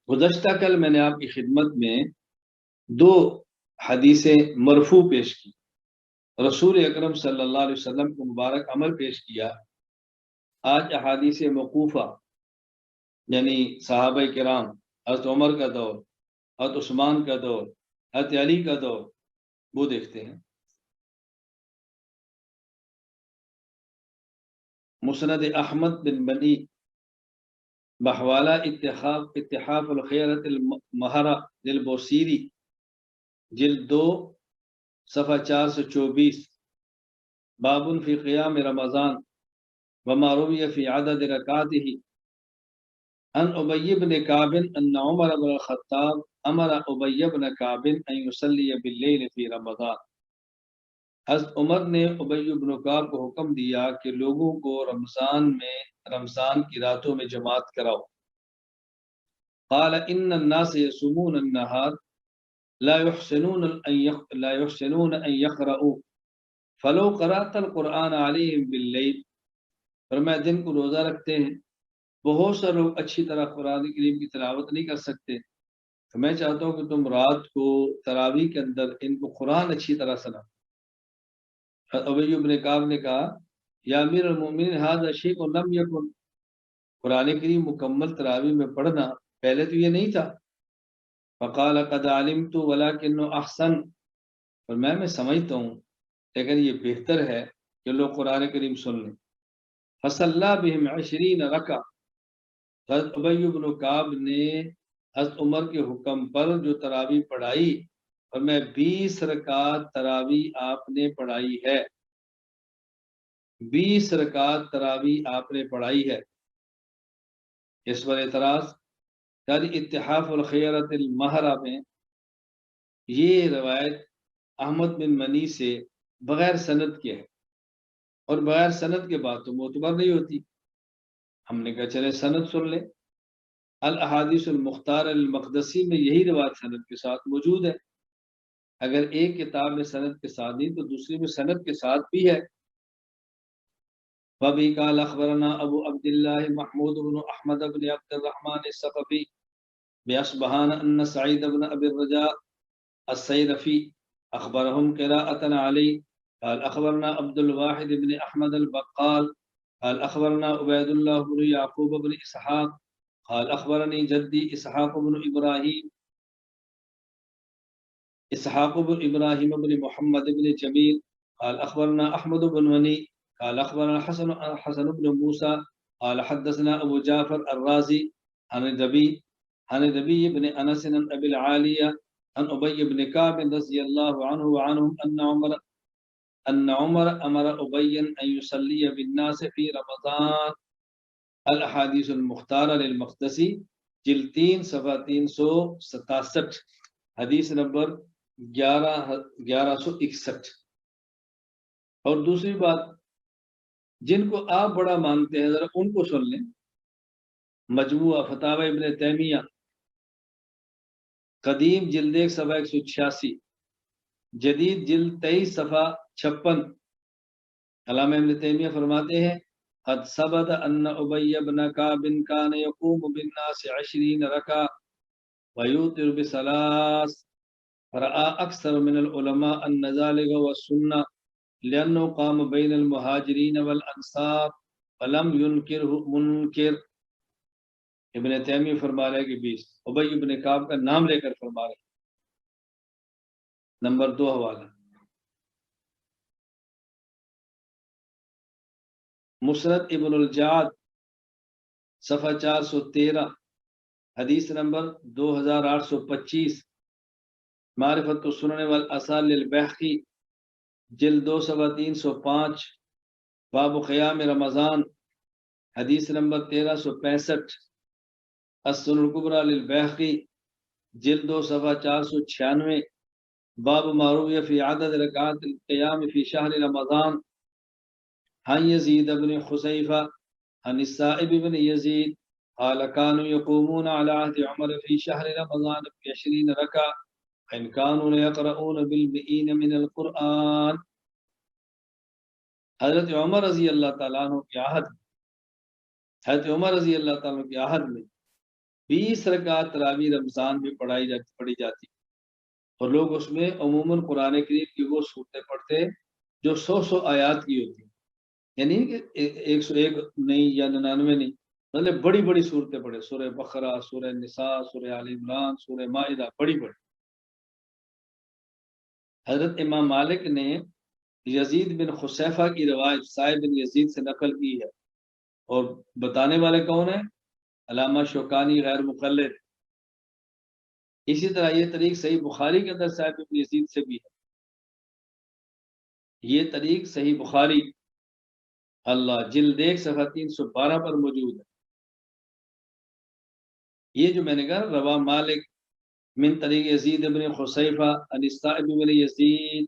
گزشتہ کل میں نے آپ کی خدمت میں دو حدیثیں مرفوع پیش کی، رسول اکرم صلی اللہ علیہ وسلم کو مبارک عمل پیش کیا. آج احادیث موقوفہ یعنی صحابہ کرام، حضرت عمر کا دور، حضرت عثمان کا دور، حضرت علی کا دور، وہ دیکھتے ہیں. مسند احمد بن بنی بحوالہ اتحاف الخیرت المہرہ للبوصیری، جلد 2 صفحہ 424. باب فی قیام رمضان وما روی فی عدد رکعاته. ان ابی بن کعب ان عمر بن الخطاب امر ابی بن کعب ان یصلی باللیل فی رمضان. حضرت عمر نے ابی بن کعب کو حکم دیا کہ لوگوں کو رمضان کی راتوں میں جماعت کراؤ. قال ان الناس يصومون النهار لا يحسنون ان يقرؤوا فلو قرأت القرآن عليهم باللیل. فرمایا دن کو روزہ رکھتے ہیں، بہت سے لوگ اچھی طرح قرآن کریم کی تلاوت نہیں کر سکتے، تو میں چاہتا ہوں کہ تم رات کو تراویح کے اندر ان کو قرآن اچھی طرح سنا. ابی بن کعب نے کہا یا امیر المومنین ھذا شیء لم یکن. قرآن کریم مکمل تراویح میں پڑھنا پہلے تو یہ نہیں تھا. فقال قد علمت ولكن احسن. اور میں سمجھتا ہوں لیکن یہ بہتر ہے کہ لوگ قرآن کریم سن لیں. فصلی بہم 20 رکعہ. حضرت ابی بن کعب نے حضرت عمر کے حکم پر جو تراویح پڑھائی، اور میں 20 رکعت تراویح آپ نے پڑھائی ہے. 20 رکعت تراویح آپ نے پڑھائی ہے. اس پر اعتراض یعنی اتحاف الخیرت المہرہ میں یہ روایت احمد بن منی سے بغیر سند کے ہے، اور بغیر سند کے بات تو معتبر نہیں ہوتی. ہم نے کہا چلے سند سن لیں. الاحادیث المختار المقدسی میں یہی روایت سند کے ساتھ موجود ہے. اگر ایک کتاب میں سند کے ساتھ نہیں تو دوسری میں سند کے ساتھ بھی ہے. وبی قال اخبرنا ابو عبد الله محمود بن احمد بن عبد الرحمن الثقفي بأصبهان ان سعيد بن ابي الرجاء السيرفي اخبرهم قراءة علي قال اخبرنا عبد الواحد بن احمد البقال قال اخبرنا عبيد الله بن يعقوب بن اسحاق قال اخبرني جدي اسحاق بن ابراهيم بن محمد بن جميل قال اخبرنا احمد بن مني قال اخبرنا حسن بن موسى قال حدثنا ابو جعفر الرازي عن النبي بن انس عن ابي العالية عن ابي بن كعب رضي الله عنه وعنهم ان عمر امر ابي ان يصلي بالناس في رمضان. الاحاديث المختارة للمقدسی، جلد 3 صفحہ 367، حدیث نمبر 1161. اور دوسری بات، جن کو آپ بڑا مانتے ہیں ذرا ان کو سن لیں. مجموعہ فتاوی ابن تیمیہ قدیم جلد 1 صفحہ 186، جدید جلد 23 صفحہ 56. علامہ ابن تیمیہ فرماتے ہیں قد ثبت ان ابی بن کعب کان یقوم بالناس 20 رکعہ ویوتر بثلاث فرآ اکثر من العلماء ان ذلك هو السنہ لانه قام بین المہاجرین والانصار فلم ينکره منکر۔ ابن تیمیہ فرما رہے کہ 20 ابی بن کعب کا نام لے کر فرما رہے۔ نمبر 2 حوالہ مسند ابن الجعد صفحہ 413 حدیث نمبر 2825، معرفت السنن والآثار للبیہقی جلد 2 صفحہ 305، باب قیام رمضان حدیث نمبر 1365، السنن الکبریٰ للبیہقی جلد 2 صفحہ 496، باب ما روی فی عدد رکعات القیام فی شہر رمضان عن یزید بن خصیفہ عن السائب بن یزید قال كانوا يقومون على عهد عمر في شهر رمضان ب20 ركعة وإن كانوا ليقرؤون بالمئين من القرآن۔ حضرت عمر رضی اللہ تعالیٰ عنہ کی عہد میں 20 رکعت تراویح رمضان میں پڑھی جاتی اور لوگ اس میں عموماً قرآن کریم کی وہ صورتیں پڑھتے جو 100 آیات کی ہوتی، یعنی کہ 101 نہیں یا 99 نہیں، مطلب بڑی بڑی صورتیں پڑھے، سورہ بقرہ، سورہ نساء، سورہ آل عمران، سورہ مائدہ، بڑی بڑی۔ حضرت امام مالک نے یزید بن خصیفہ کی روایت سائب بن یزید سے نقل کی ہے، اور بتانے والے کون ہیں؟ علامہ شوکانی غیر مقلد۔ اسی طرح یہ طریق صحیح بخاری کے اندر سائب بن یزید سے بھی ہے، یہ طریق صحیح بخاری اللہ جلد 1 صفحہ 312 پر موجود ہے۔ یہ جو میں نے کہا روا مالک من طریق یزید بن خصیفہ عن السائب بن یزید،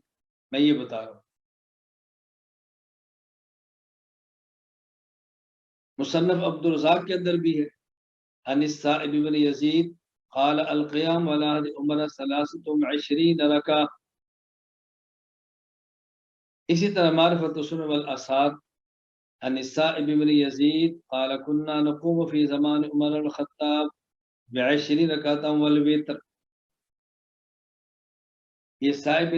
میں یہ بتا رہا ہوں۔ مصنف عبد الرزاق کے اندر بھی ہے عن السائب بن یزید قال القیام علی عہد عمر 23 رکعہ۔ اسی طرح معرفت السنن والآثار عن السائب بن یزید قال كنا نقوم في زمان عمر الخطاب ب20 رکعۃ والوتر۔ یہ سائب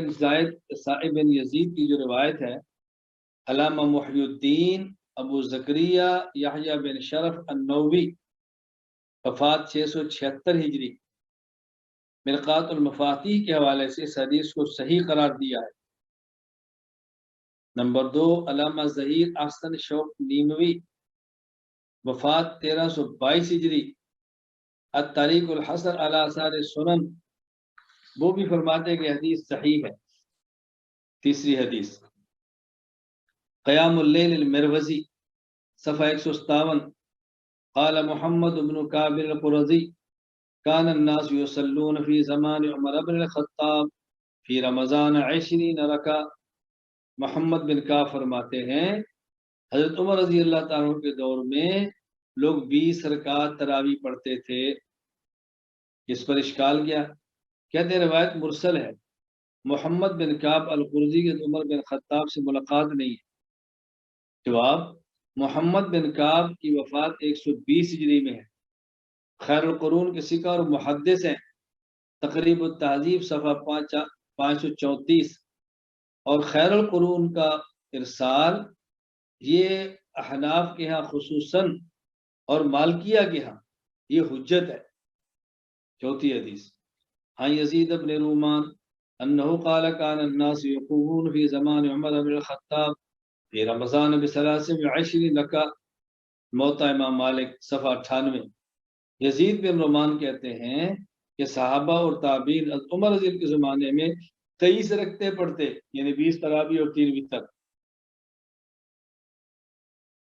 بن یزید کی جو روایت ہے، علامہ محی الدین ابو زکریہ یحییٰ بن شرف النووی وفات 676 ہجری مرقات المفاتیح کے حوالے سے اس حدیث کو صحیح قرار دیا ہے۔ نمبر 2 علامہ ظہیر احسن شوق نیموی وفات 1322 ہجری الطریق الحسن علی آثار سنن، وہ بھی فرماتے ہیں کہ حدیث صحیح ہے۔ تیسری حدیث قیام اللیل المروزی صفحہ 157، قال محمد بن کعب القرظی كان الناس يصلون في زمان عمر بن الخطاب في رمضان 20 رکعہ۔ محمد بن کعب فرماتے ہیں حضرت عمر رضی اللہ تعالیٰ عنہ کے دور میں لوگ 20 رکعت تراویح پڑھتے تھے۔ اس پر اشکال کیا؟ کہتے ہیں روایت مرسل ہے، محمد بن کعب القرظی کے عمر بن خطاب سے ملاقات نہیں ہے۔ جواب، محمد بن کعب کی وفات 120 ہجری میں ہے، خیر القرون کے سکہ اور محدث ہیں، تقریب التہذیب صفحہ 534، اور خیر القرون کا ارسال یہ احناف کے ہاں خصوصاً اور مالکیہ کے ہاں یہ حجت ہے۔ چوتھی حدیث عن یزید بن رومان انه قال كان الناس يقومون في زمان عمر بن الخطاب في رمضان ب23 رکعہ، موطا امام مالک صفحہ 98۔ یزید بن رومان کہتے ہیں کہ صحابہ اور تابعین عمر رضی اللہ کے زمانے میں 23 رکعتیں پڑھتے، یعنی 20 تراویح اور 3 وتر۔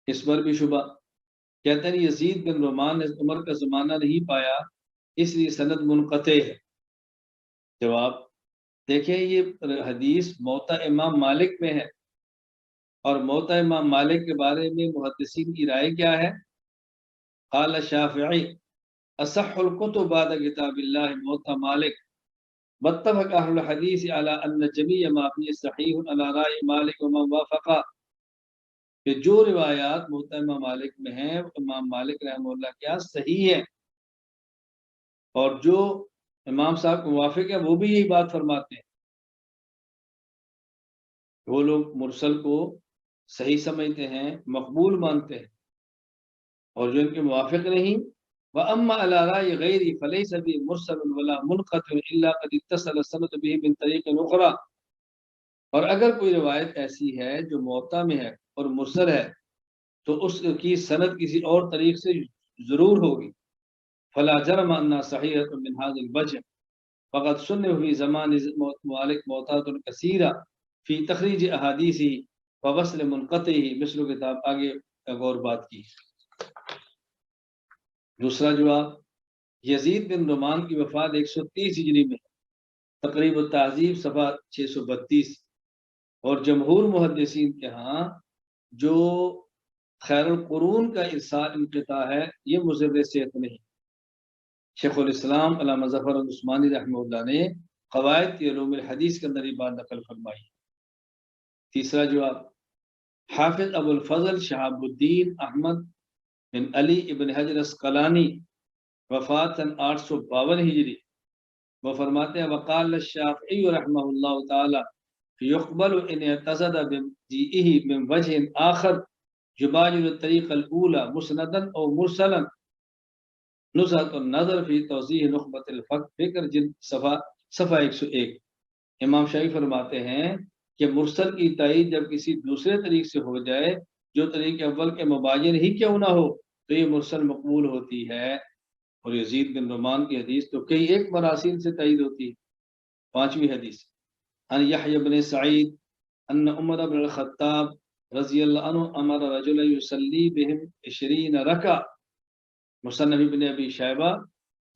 اس پر بھی شبہ، کہتے ہیں یزید بن رومان نے عمر کا زمانہ نہیں پایا، اس لیے سند منقطع ہے۔ جواب، دیکھیں یہ حدیث موطا امام مالک میں ہے، اور موطا امام مالک کے بارے میں محدثین کی رائے کیا ہے؟ قال شافعی اصح الکتب بعد کتاب اللہ موطا مالک، واتفق اہل الحدیث علی ان جمیع ما فیہ صحیح علی رائے مالک ومن وافقہ۔ کہ جو روایات موطا امام مالک میں ہیں امام مالک رحمہ اللہ کیا صحیح ہے، اور جو امام صاحب کو موافق ہے وہ بھی یہی بات فرماتے ہیں. وہ لوگ مرسل کو صحیح سمجھتے ہیں، مقبول مانتے ہیں، اور جو ان کے موافق نہیں. وَأَمَّا عَلَى رَأْيِ غَيْرِهِ فَلَيْسَ بِهِ مُرْسَلٌ وَلَا مُنْقَطِعٌ إِلَّا قَدِ اتصل السند بِهِ مِنْ طَرِيقٍ أُخْرَى. اور اگر کوئی روایت ایسی ہے جو موطا میں ہے اور مرسل ہے تو اس کی سند کسی اور طریق سے ضرور ہوگی. فَلَا جَرْمَ أَنَّهَا صَحِيحَةٌ مِنْ هَذَا الْوَجْهِ فَقَدْ صُنِّفَ فِي زَمَانِ مالک موطأۃ کثیرہ فی تخریج احادیث ووصل منقطعہ. مثل کتاب آگے ایک اور بات کی. دوسرا جواب، یزید بن رومان کی وفات 130 ہجری میں، تقریب التہذیب صفحہ 632. اور جمہور محدثین کے ہاں جو خیر القرون کا ارسال انقطاع ہے یہ مضر صحت نہیں. شیخ الاسلام علامہ ظفر عثمانی رحمہ اللہ نے قواعد کی علوم الحدیث کے اندر یہ بات نقل فرمائی. تیسرا جواب، حافظ ابو الفضل شہاب الدین احمد بن علی ابن حجر اسقلانی وفات 852 ہجری، وہ فرماتے ہیں وقال الشافعی رحمہ اللہ تعالی یقبل ان اعتزد بمجیئہ من وجہ آخر یباین الطریق الاولی مسندا او مرسلا. نزہۃ النظر فی توضیح نخبۃ الفکر جلد صفحہ 101. امام شافعی فرماتے ہیں کہ مرسل کی تائید جب کسی دوسرے طریق سے ہو جائے جو طریق اول کے مباین ہی کیوں نہ ہو تو یہ مرسل مقبول ہوتی ہے. اور یزید بن رومان کی حدیث تو کئی ایک مراسیل سے تائید ہوتی ہے. پانچویں حدیث، ان یحیی بن سعید ان عمر بن الخطاب رضی اللہ عنہ امر رجل یصلی بہم 20 رکعہ. مصنف ابن ابی شیبہ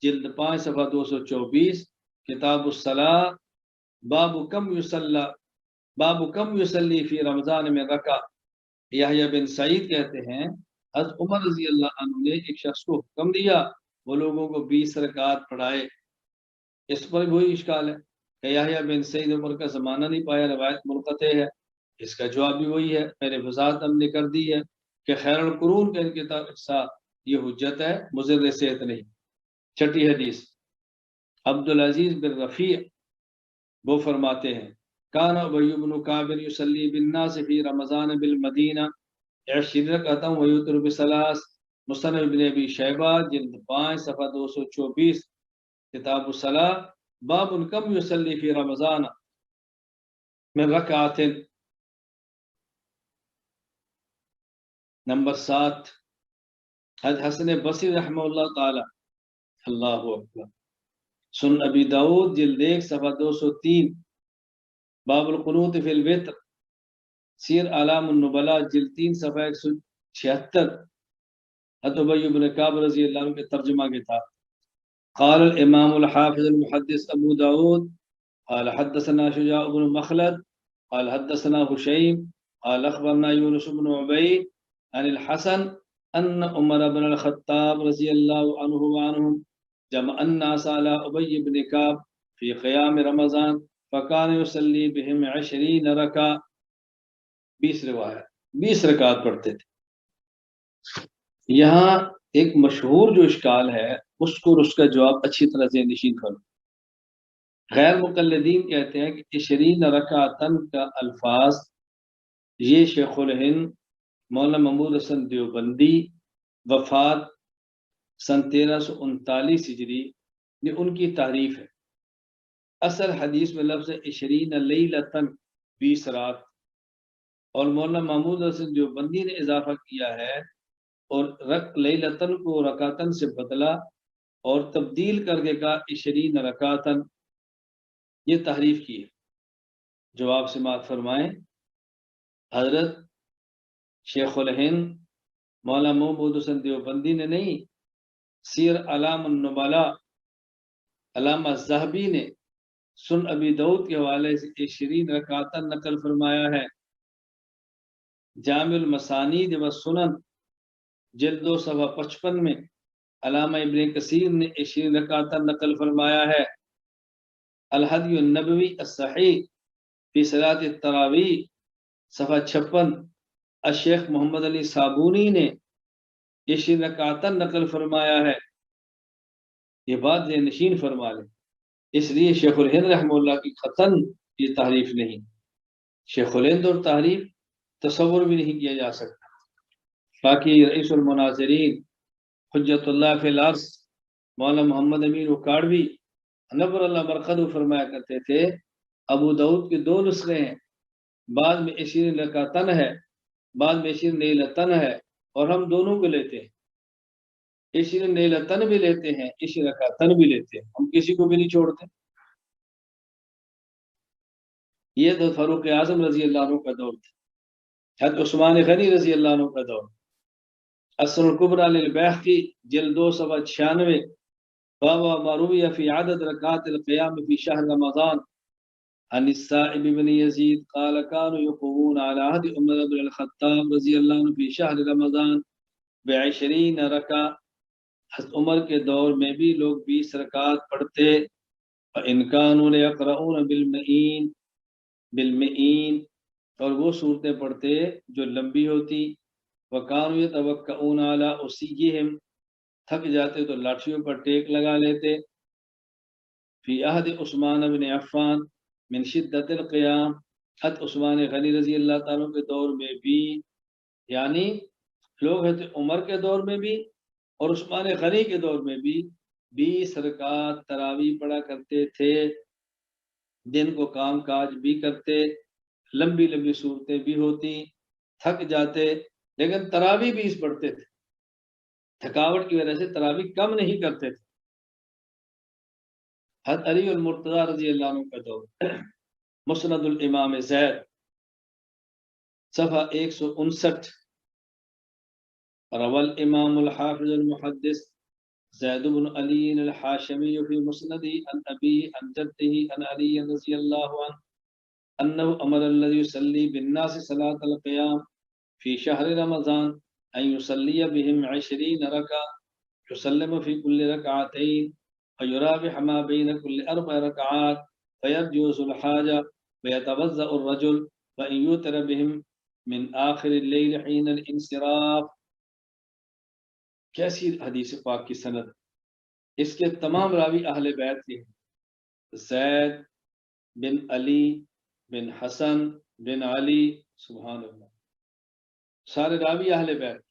جلد 5 صفحہ 224. کتاب الصلاۃ باب کم یصلی فی رمضان میں رکعہ. یحییٰ بن سعید کہتے ہیں حضرت عمر رضی اللہ عنہ نے ایک شخص کو حکم دیا وہ لوگوں کو 20 رکعات پڑھائے. اس پر وہی اشکال ہے کہ یحییٰ بن سعید عمر کا زمانہ نہیں پایا، روایت منقطع ہے. اس کا جواب بھی وہی ہے، میں نے وضاحت ہم نے کر دی ہے کہ خیر القرون کا انقطاع یہ حجت ہے، مضر صحت نہیں. چھٹی حدیث، عبدالعزیز بن رفیع وہ فرماتے ہیں کان ابی بن کعب یصلی بالناس فی رمضان بالمدینہ 20 رکعۃ ویوتر بثلاث. مصنف ابن ابی شیبہ جلد 5 صفحہ 224. کتاب الصلاۃ باب کم یصلی فی رمضان من رکعات. نمبر 7، حضرت حسن بصری رحمہ اللہ تعالی، اللہ اکبر، سن ابی داؤد جلد 1 صفحہ 203. باب القنوت فی الوتر، سیر اعلام النبلاء جلد 3 صفحہ 176. حضرت ابی بن کعب رضی اللہ عنہ کے ترجمہ کے تھا. قال الامام الحافظ المحدث ابو داؤد قال حدثنا شجاع بن مخلد قال حدثنا هشيم قال اخبرنا يونس بن عبيد عن الحسن ان عمر بن الخطاب رضی اللہ عنہ وعنهم جمع الناس على ابی بن کعب فی قیام رمضان فکان یصلی بہم 20 رکعہ. 20 روایت 20 رکعات پڑھتے تھے. یہاں ایک مشہور جو اشکال ہے اس کو اس کا جواب اچھی طرح سے نشین کرو. غیر مقلدین کہتے ہیں کہ 20 رکعتن کا الفاظ یہ شیخ الہند مولانا محمود حسن دیوبندی وفات سن 1339 ہجری یہ ان کی تعریف ہے. اصل حدیث میں لفظ 20 لیلتن 20 رات، اور مولانا محمود حسن دیوبندی نے اضافہ کیا ہے اور لیلتن کو رکعتن سے بدلا اور تبدیل کر کے کہا 20 رکعتن. یہ تحریف کی ہے. جواب سماعت فرمائیں. حضرت شیخ الہند مولانا محمود حسن دیوبندی نے نہیں، سیر اعلام النبلاء علامہ ذہبی نے سن ابی داؤد کے حوالے سے 20 رکعتن نقل فرمایا ہے. جامع المسانید و سنن جلد 2 صفحہ 55 میں علامہ ابن کثیر نے 20 رکعتن نقل فرمایا ہے. الہدی النبوی الصحیح فی صلاۃ التراویح صفحہ 56 الشیخ محمد علی صابونی نے 20 رکعتن نقل فرمایا ہے، یہ بات ذہن نشین فرما لیں۔ اس لیے شیخ الہند رحمہ اللہ کی قطعاً یہ تحریف نہیں، شیخ الہند اور تحریف تصور بھی نہیں کیا جا سکتا۔ باقی رئیس المناظرین حجت اللہ فی الارض مولانا محمد امین اکاڑوی نبر اللہ مرقدو فرمایا کرتے تھے، ابو داؤد کے 2 نسخے ہیں، بعد میں 20 رکعتن ہے، بعد میں 20 لیلتن ہے، اور ہم دونوں کو لیتے ہیں، 20 لیلتن بھی لیتے ہیں، 20 رکعتن بھی لیتے ہیں، ہم کسی کو بھی نہیں چھوڑتے۔ یہ تو فاروق اعظم رضی اللہ عنہ کا دور تھا، حضرت عثمان غنی رضی اللہ عنہ کا دور، السنن الکبریٰ للبیہقی جلد 2 صفحہ 96، باب ما روی فی عدد رکعات القیام فی شہر رمضان عن السائب بن یزید قال كانوا يقومون على عهد عمر بن الخطاب رضی اللہ عنہ فی شہر رمضان ب20 رکعہ، حضرت عمر کے دور میں بھی لوگ 20 رکعات پڑھتے، فإن كانوا ليقرؤون بالمئین اور وہ صورتیں پڑھتے جو لمبی ہوتی، وَكَانُوا يَتَوَكَّؤُونَ عَلَىٰ أُسِيِّهِمْ تھک جاتے تو لاٹھیوں پر ٹیک لگا لیتے، فی عہد عثمان بن عفان من شدت القیام، حضرت عثمان غنی رضی اللہ تعالیٰ کے دور میں بھی، یعنی لوگ حضرت عمر کے دور میں بھی اور عثمان غنی کے دور میں بھی 20 رکعت تراویح پڑھا کرتے تھے، دن کو کام کاج بھی کرتے، لمبی لمبی صورتیں بھی ہوتی، تھک جاتے، لیکن تراویح 20 پڑھتے تھے، تھکاوٹ کی وجہ سے تراویح کم نہیں کرتے تھے۔ حضرت علی المرتضیٰ رضی اللہ عنہ کا دور، مسند الامام زید صفحہ 159، روى الامام الحافظ المحدث زید بن علی الحاشمی فی مسندی عن ابیہ عن جدہ عن علی رضی اللہ عنہ انه امر الذي يصلي بالناس صلاة القيام في شهر رمضان ان يصلي بهم 20 ركعة يسلم في كل ركعتين ويرابح ما بين كل 4 ركعات فيرجوز الحاجة ويتوضأ الرجل وإن يوتر بهم من آخر الليل حين الانصراف۔ کیسی حدیث پاک کی سند، اس کے تمام راوی اہل بیت کے ہیں، زید بن علی بن حسن بن علی، سبحان اللہ، سارے راوی اہل بیت۔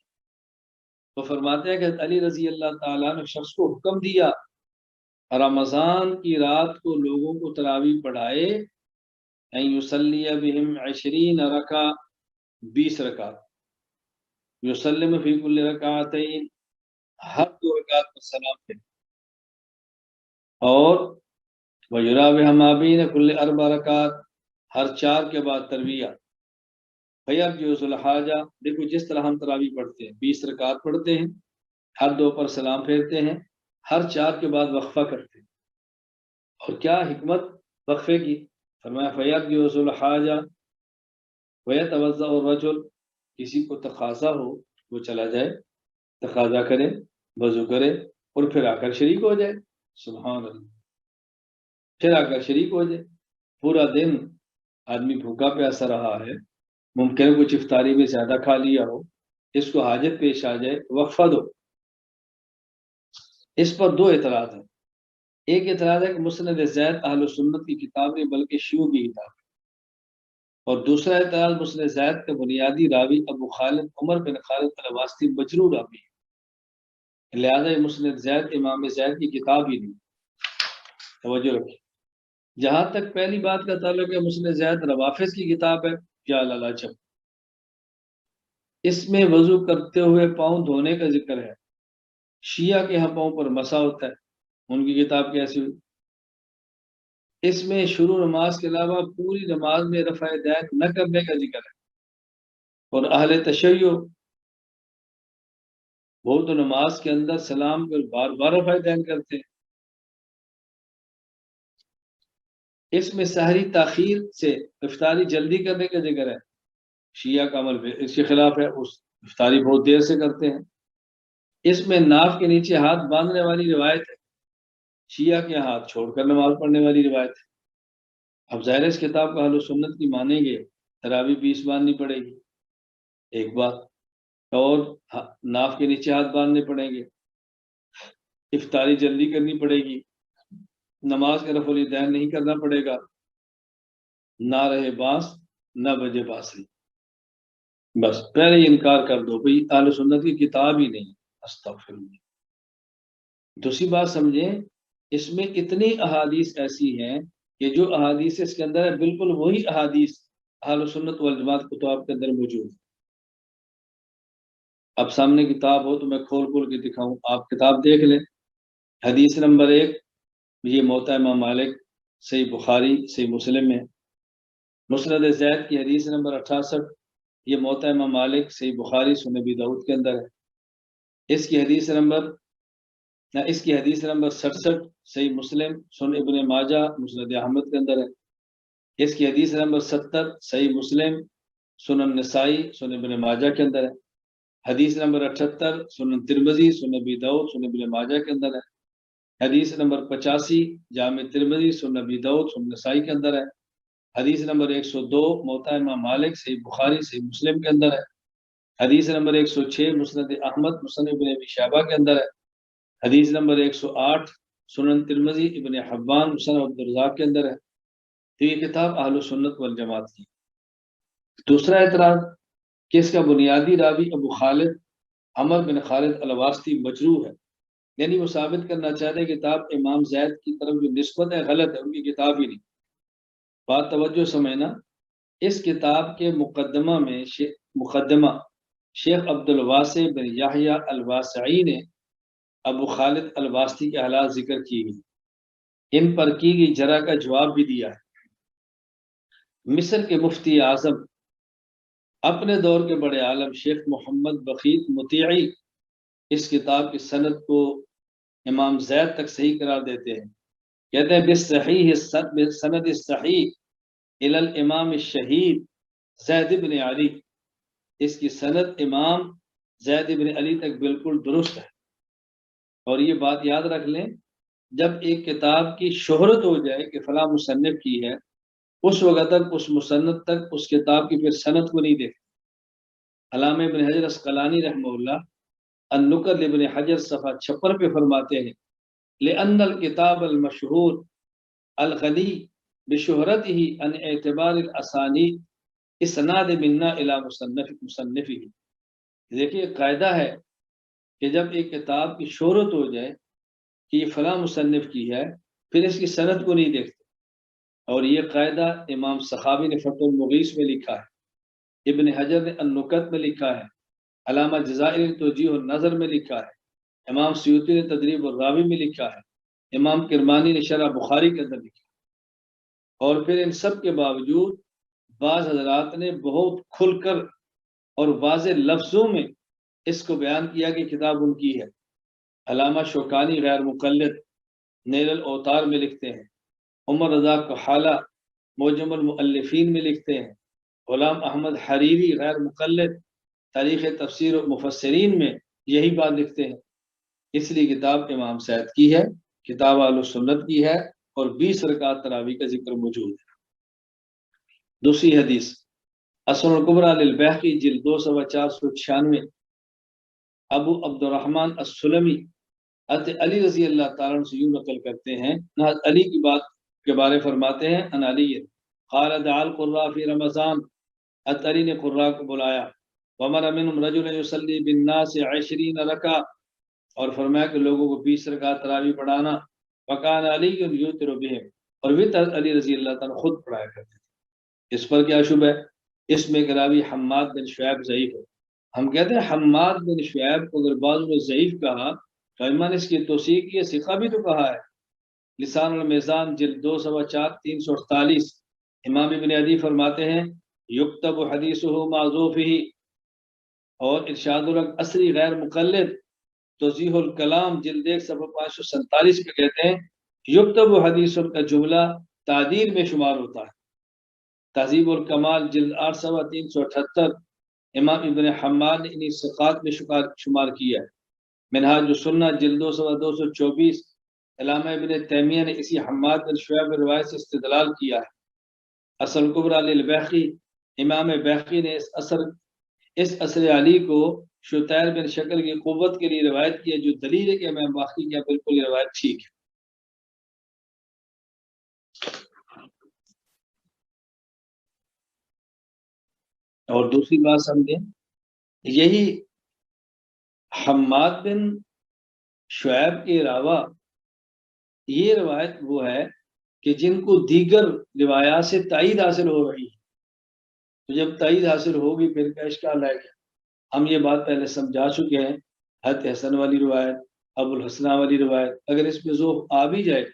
تو فرماتے ہیں کہ علی رضی اللہ تعالیٰ نے شخص کو حکم دیا رمضان کی رات کو لوگوں کو تراویح پڑھائے، ان یصلی بہم 20 رکعہ، 20 رکعت، یسلم فی کل رکعتین، ہر 2 رکعت پر سلام پھیرے، اور وَيُرَابِحَ مَا بَيْنَ كُلِّ 4 رکعات، ہر 4 کے بعد ترویہ، فَيَرْجُوزُ الْحَاجَہ، دیکھو جس طرح ہم تراویح پڑھتے ہیں 20 رکعت پڑھتے ہیں، ہر 2 پر سلام پھیرتے ہیں، ہر 4 کے بعد وقفہ کرتے ہیں، اور کیا حکمت وقفے کی، فرمایا فَيَرْجُوزُ الْحَاجَہ وَيَتَوَضَّأُ الرَّجُلُ، کسی کو تقاضا ہو وہ چلا جائے، تقاضا کرے، وضو کرے، اور پھر آ کر شریک ہو جائے، سبحان اللہ، پھر آ کر شریک ہو جائے۔ پورا دن آدمی بھوکا پیاسا رہا ہے، ممکن ہے کچھ افطاری میں زیادہ کھا لیا ہو، اس کو حاجت پیش آ جائے، وقفہ دو۔ اس پر 2 اعتراض ہیں، ایک اعتراض ہے کہ مسند زید اہل سنت کی کتاب نہیں بلکہ شیعوں کی کتاب ہے، اور دوسرا اعتراض مسند زید کا بنیادی راوی ابو خالد عمر بن خالد الواسطی مجروح راوی ہے، لہذا یہ مسند زید امام زید کی کتاب ہی نہیں، توجہ رکھیں۔ جہاں تک پہلی بات کا تعلق ہے، مسند زید روافظ کی کتاب ہے، یا لالاچم، اس میں وضو کرتے ہوئے پاؤں دھونے کا ذکر ہے، شیعہ کے ہاں پاؤں پر مسا ہوتا ہے، ان کی کتاب کیسی ہوئی؟ اس میں شروع نماز کے علاوہ پوری نماز میں رفع دین نہ کرنے کا ذکر ہے، اور اہل تشیع وہ تو نماز کے اندر سلام پر بار بار رفع دین کرتے ہیں۔ اس میں سحری تاخیر سے افطاری جلدی کرنے کا ذکر ہے، شیعہ کا عمل اس کے خلاف ہے، اس افطاری بہت دیر سے کرتے ہیں۔ اس میں ناف کے نیچے ہاتھ باندھنے والی روایت ہے، شیعہ کے ہاتھ چھوڑ کر نماز پڑھنے والی روایت ہے۔ اب ظاہر اس کتاب کو اہل سنت کی مانیں گے، تراویح 20 باندھنی پڑے گی، ایک بات، اور ناف کے نیچے ہاتھ باندھنے پڑیں گے، افطاری جلدی کرنی پڑے گی، نماز کا رفع الیدین نہیں کرنا پڑے گا، نہ رہے بانس نہ بجے بانسری، بس پہلے ہی انکار کر دو بھئی اہل سنت کی کتاب ہی نہیں۔ استغفر اللہ۔ دوسری بات سمجھیں، اس میں اتنی احادیث ایسی ہیں کہ جو احادیث اس کے اندر ہے بالکل وہی احادیث اہل سنت والجماعت کتاب کے اندر موجود ہے۔ اب سامنے کتاب ہو تو میں کھول کھول کے دکھاؤں، آپ کتاب دیکھ لیں۔ حدیث نمبر 1 یہ موطا امام مالک، صحیح بخاری صحیح مسلم میں۔ مسند زید کی حدیث نمبر 68 یہ موطا امام مالک صحیح بخاری سنن ابی داؤد کے اندر ہے۔ اس کی حدیث نمبر 67 صحیح مسلم سنن ابن ماجہ مسند احمد کے اندر ہے۔ اس کی حدیث نمبر 70 صحیح مسلم سنن نسائی سنن ابن ماجہ کے اندر ہے۔ حدیث نمبر 78 سنن ترمذی سنن ابی داؤد سنن ابن ماجہ کے اندر ہے۔ حدیث نمبر 85 جامع ترمذی سنن ابی داؤد سنن نسائی کے اندر ہے۔ حدیث نمبر 102 موطا امام مالک صحیح بخاری صحیح مسلم کے اندر ہے۔ حدیث نمبر 106 مسند احمد مسند ابن ابی شیبہ کے اندر ہے۔ حدیث نمبر 108 سنن ترمذی ابن حبان مسند عبدالرزاق کے اندر ہے۔ تو یہ کتاب اہل سنت والجماعت کی۔ دوسرا اعتراض کہ اس کا بنیادی راوی ابو خالد عمر بن خالد الواسطی مجروح ہے، یعنی وہ ثابت کرنا چاہتے ہیں کتاب امام زید کی طرف جو نسبت ہے غلط ہے، ان کی کتاب ہی نہیں۔ بات توجہ سمجھنا، اس کتاب کے مقدمہ شیخ عبد الواسع بن یحییٰ الواسعی نے ابو خالد الواسطی کے حالات ذکر کی گئی، ان پر کی گئی جرح کا جواب بھی دیا ہے۔ مصر کے مفتی اعظم اپنے دور کے بڑے عالم شیخ محمد بخیت مطیعی اس کتاب کی سند کو امام زید تک صحیح قرار دیتے ہیں، کہتے ہیں بالصحیح سند صحیح الی الامام الشہید زید بن علی، اس کی سند امام زید بن علی تک بالکل درست ہے۔ اور یہ بات یاد رکھ لیں، جب ایک کتاب کی شہرت ہو جائے کہ فلاں مصنف کی ہے، اس وقت تک اس مصنف تک اس کتاب کی پھر سند کو نہیں دیکھتے۔ علامہ ابن حجر اسقلانی رحمہ اللہ النکت ابن حجر صفحہ 56 پہ فرماتے ہیں لأن الكتاب المشہور الغنی بشہرته عن اعتبار الاسانید اسناد منا الى مصنفہ۔ دیکھیے قاعدہ ہے کہ جب ایک کتاب کی شہرت ہو جائے کہ یہ فلاں مصنف کی ہے، پھر اس کی سند کو نہیں دیکھتے، اور یہ قاعدہ امام سخاوی نے فتح المغیث میں لکھا ہے، ابن حجر نے النکت میں لکھا ہے، علامہ جزائری نے توجیہ النظر میں لکھا ہے، امام سیوطی نے تدریب الراوی میں لکھا ہے، امام کرمانی نے شرح بخاری کے اندر لکھا ہے۔ اور پھر ان سب کے باوجود بعض حضرات نے بہت کھل کر اور واضح لفظوں میں اس کو بیان کیا کہ کتاب ان کی ہے۔ علامہ شوکانی غیر مقلد نیل الاوتار میں لکھتے ہیں، عمر رضا کحالہ معجم المؤلفین میں لکھتے ہیں، غلام احمد حریری غیر مقلد تاریخ تفسیر و مفسرین میں یہی بات لکھتے ہیں۔ اس لیے کتاب امام زید کی ہے، کتاب اہل سنت کی ہے، اور 20 رکعت تراویح کا ذکر موجود ہے۔ دوسری حدیث السنن الکبریٰ للبیہقی جلد 2 صفحہ 496، ابو عبد الرحمن السلمی حضرت علی رضی اللہ تعالیٰ عنہ سے یوں نقل کرتے ہیں، حضرت علی کی بات کے بارے فرماتے ہیں، ان علی قال دعا القراء فی رمضان، حضرت علی نے قراء کو بلایا، وَمَرَ مِنْهُمْ رَجُلٌ يُصَلِّي بِالنَّاسِ 20 رکعہ، اور فرمایا کہ لوگوں کو 20 رکعت تراویح پڑھانا، وَكَانَ عَلِيٌّ يُوتِرُ بِهِمْ، اور وطر علی رضی اللہ تعالیٰ خود پڑھایا کرتے تھے۔ اس پر کیا شبہ ہے؟ اس میں راوی حماد بن شعیب ضعیف ہے۔ ہم کہتے ہیں حماد بن شعیب کو اگر بعض نے ضعیف کہا تو ایمان اس کی توثیق کی ثقہ بھی تو کہا ہے۔ لسان المیزان جلد 2 صفحہ 348، امام ابن عدی فرماتے ہیں یکتب حدیثہ معذوفہ، اور ارشاد الحق عصری غیر مقلد توضیح الکلام جلد 1 صفحہ 547 پہ کہتے ہیں یکتب حدیث کا جملہ تعدیل میں شمار ہوتا ہے۔ تہذیب الکمال جلد 8 صفحہ 378 امام ابن حماد نے انہی ثقات میں شمار کیا ہے۔ منہاج السنہ جلد 2 صفحہ 224 علامہ ابن تیمیہ نے اسی حماد بن شعیب روایت سے استدلال کیا ہے۔ اصل کبریٰ للبیہقی، امام بیہقی نے اس اثر اس اثر علی کو شتیر بن شکل کی قوت کے لیے روایت کیا، جو دلیل ہے کہ میں باقی کیا بالکل یہ روایت ٹھیک ہے۔ اور دوسری بات سمجھیں، یہی حماد بن شعیب کے علاوہ یہ روایت وہ ہے کہ جن کو دیگر روایات سے تائید حاصل ہو رہی ہے، تو جب تائید حاصل ہوگی پھر کیا اشکال آئے گا؟ ہم یہ بات پہلے سمجھا چکے ہیں، حضرت حسن والی روایت، ابو الحسنہ والی روایت، اگر اس میں ذوق آ بھی جائے،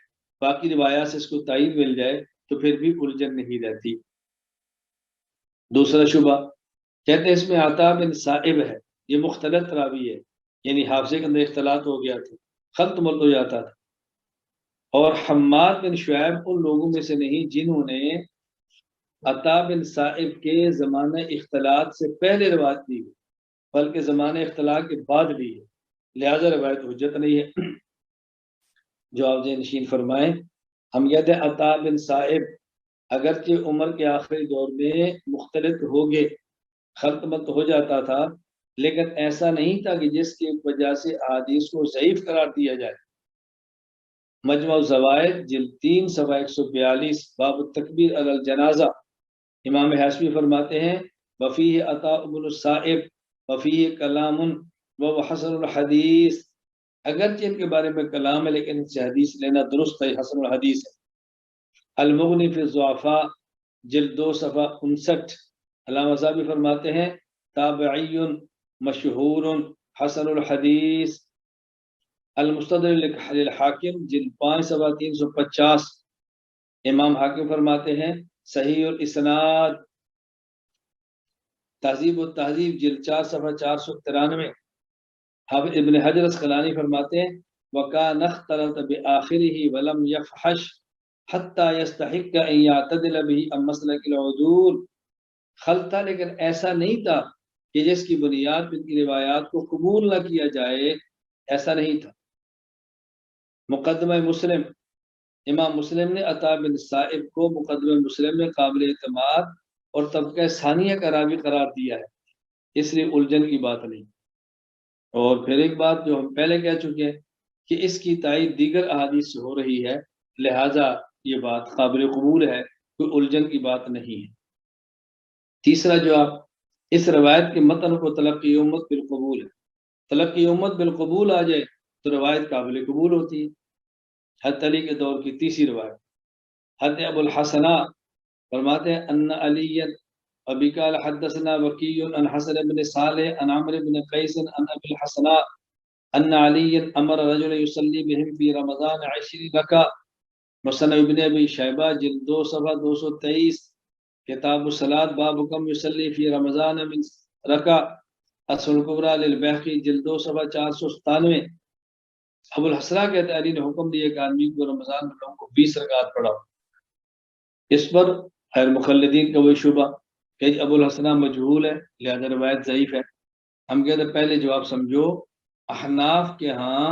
باقی روایات سے اس کو تائید مل جائے تو پھر بھی الجھن نہیں رہتی۔ دوسرا شبہ کہتے ہیں اس میں عطا بن صائب ہے، یہ مختلط راوی ہے، یعنی حافظے کے اندر اختلاط ہو گیا تھا، خلط ملط ہو جاتا تھا۔ اور حماد بن شعیب ان لوگوں میں سے نہیں جنہوں نے عطا بن صائب کے زمانہ اختلاط سے پہلے روایت لی ہے، بلکہ زمانہ اختلاط کے بعد لی ہے، لہذا روایت حجت نہیں ہے۔ جو آپ نشین فرمائیں، ہم کہتے ہیں عطا بن صائب اگرچہ عمر کے آخری دور میں مختلط ہو گئے، خلط ملط ہو جاتا تھا، لیکن ایسا نہیں تھا کہ جس کی وجہ سے احادیث کو ضعیف قرار دیا جائے۔ مجمع الزوائد جلد 3 صفحہ 142 باب التکبیر علی الجنازہ، امام حاشمی فرماتے ہیں وفیہ عطاء بن الصائب وفیہ کلام و حسن الحدیث، اگرچہ ان کے بارے میں کلام ہے لیکن ان سے حدیث لینا درست ہے، حسن الحدیث ہے۔ المغنی فی الضعفاء جلد 2 صفحہ 59، علامہ صاحب فرماتے ہیں تابعی مشہور حسن الحدیث۔ المستدرک للحاکم جلد 5 صفحہ 350، امام حاکم فرماتے ہیں صحیح الاسناد۔ تہذیب التہذیب جلد 4 صفحہ 493، حافظ ابن حجر اسقلانی فرماتے ہیں وَكَانَ اخْتَلَطَ بِآخِرِهِ وَلَمْ يَفْحَشْ حَتَّى يَسْتَحِقَّ أَن يَعْتَدِلَ بِهِ عَن مَسْلَكِ الْعُدُولِ، خلط تھا لیکن ایسا نہیں تھا کہ جس کی بنیاد پر ان کی روایات کو قبول نہ کیا جائے، ایسا نہیں تھا۔ مقدمہ مسلم، امام مسلم نے عطا بن صائب کو مقدمہ مسلم میں قابل اعتماد اور طبقہ ثانیہ کا راوی قرار دیا ہے، اس لیے الجھن کی بات نہیں۔ اور پھر ایک بات جو ہم پہلے کہہ چکے ہیں کہ اس کی تائید دیگر احادیث سے ہو رہی ہے، لہٰذا یہ بات قابل قبول ہے، کوئی الجھن کی بات نہیں ہے۔ تیسرا جواب، اس روایت کے متن کو تلقی امت بالقبول ہے، تلقی امت بالقبول آ جائے تو روایت قابل قبول ہوتی ہے۔ حضرت علی کے دور کی تیسری روایت، حضرت ابو الحسنہ فرماتے ہیں ان علی ابی قال حدثنا وکی عن حسن بن صالح عن عمرو بن قیس عن ابی الحسنہ ان علی امر رجل یصلی بهم فی رمضان 20 رکعہ، مسند ابن ابی شیبہ جلد 2 صفحہ 223، کتاب الصلاۃ باب کم یصلی فی رمضان من رکعہ، اصل الکبریٰ للبیہقی جلد 2 صفحہ 497۔ ابو الحسنہ کہتے علی نے حکم دیا کہ آدمی کو رمضان میں لوگوں کو 20 رکعت پڑھاؤ۔ اس پر خیر مخلدین کا وہی شبہ کہ ابو الحسنہ مجہول ہے لہذا روایت ضعیف ہے۔ ہم کہتے ہیں پہلے جواب سمجھو، احناف کے ہاں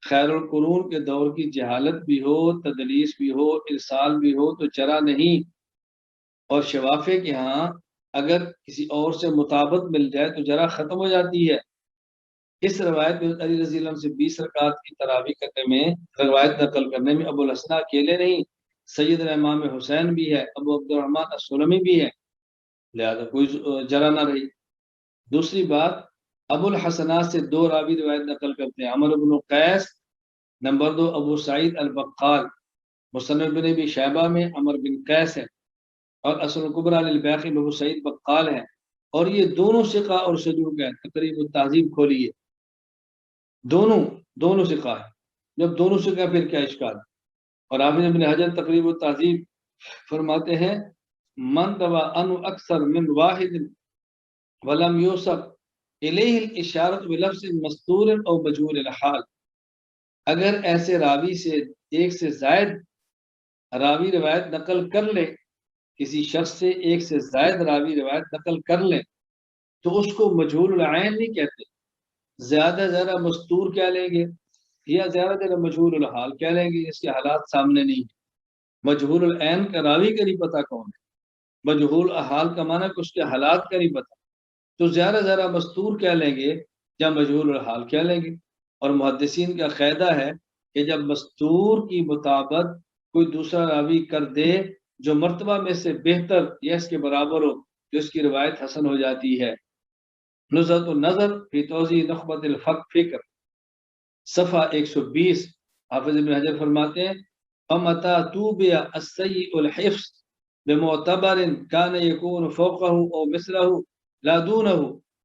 خیر القرون کے دور کی جہالت بھی ہو، تدلیس بھی ہو، ارسال بھی ہو تو چرا نہیں، اور شوافے کے ہاں اگر کسی اور سے مطابق مل جائے تو جرا ختم ہو جاتی ہے۔ اس روایت میں علی رضی اللہ عنہ سے 20 رکعت کی تراویح کرنے میں، روایت نقل کرنے میں ابو الحسنہ اکیلے نہیں، سیدنا امام حسین بھی ہے، ابو عبد الرحمن السلمی بھی ہے، لہذا کوئی جرا نہ رہی۔ دوسری بات، ابو الحسنہ سے 2 راوی روایت نقل کرتے ہیں، عمرو بن قیس، نمبر 2 ابو سعید البقال، مسند ابن ابی شیبہ میں عمرو بن قیس ہے، اور اصل الکبریٰ للبیہقی میں ابو سعید بقال ہے، اور یہ دونوں ثقہ اور صدوق ہیں۔ تقریب التہذیب کھولیے، دونوں ثقہ ہے، جب دونوں ثقہ پھر کیا اشکال؟ اور حافظ ابن حجر تقریب التہذیب فرماتے ہیں من روى عنه اکثر من واحد ولم یوصف الیہ الاشارۃ بلفظ مستور او مجہول الحال، اگر ایسے راوی سے ایک سے زائد راوی روایت نقل کر لے، کسی شخص سے ایک سے زائد راوی روایت نقل کر لیں تو اس کو مجہول العین نہیں کہتے، زیادہ زیادہ مستور کیا لیں گے، یا زیادہ زیادہ مجہول الحال کیا لیں گے، اس کے حالات سامنے نہیں ہیں۔ مجہول العین کا راوی کا نہیں پتہ کون ہے، مجہول الحال کا معنی کہ اس کے حالات کا نہیں پتہ، تو زیادہ مستور کہہ لیں گے یا مجہول الحال کہہ لیں گے۔ اور محدثین کا قاعدہ ہے کہ جب مستور کی مطابقت کوئی دوسرا راوی کر دے جو مرتبہ میں سے بہتر یا اس کے برابر ہو تو اس کی روایت حسن ہو جاتی ہے۔ نزہۃ النظر فی توضیح نخبۃ الفکر صفحہ 120، حافظ ابن حجر فرماتے ہیں فمتى توبع السيء الحفظ بمعتبر كان يكون فوقه او مثله لا دونه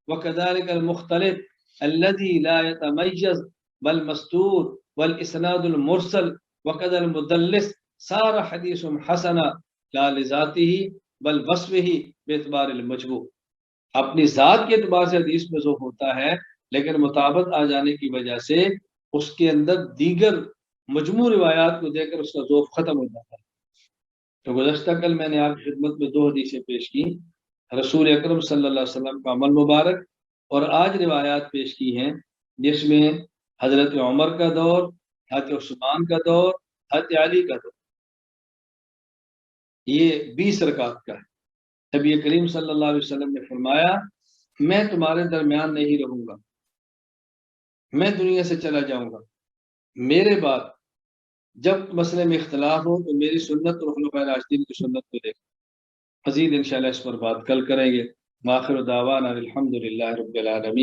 وكذلك المختلط الذي لا يتميز بل مستور والاسناد المرسل وكذا المدلس صار حديث حسنا لا لذاته بل وصفه باعتبار المجموع۔ اپنی ذات کے اعتبار سے حدیث میں ضعف ہوتا ہے لیکن مطابقت آ جانے کی وجہ سے اس کے اندر دیگر مجموع روایات کو دیکھ کر اس کا ذوق ختم ہو جاتا ہے۔ تو گزشتہ کل میں نے آپ کی خدمت میں 2 حدیثیں پیش کی، رسول اکرم صلی اللہ علیہ وسلم کا عمل مبارک، اور آج روایات پیش کی ہیں جس میں حضرت عمر کا دور، حضرت عثمان کا دور، حضرت علی کا دور، یہ 20 رکعت کا ہے۔ نبی کریم صلی اللہ علیہ وسلم نے فرمایا میں تمہارے درمیان نہیں رہوں گا، میں دنیا سے چلا جاؤں گا، میرے بعد جب مسئلے میں اختلاف ہو تو میری سنت اور خلفائے راشدین کی سنت کو دیکھ۔ مزید انشاءاللہ اس پر بات کل کریں گے۔ وآخر دعوانا الحمدللہ رب العالمین۔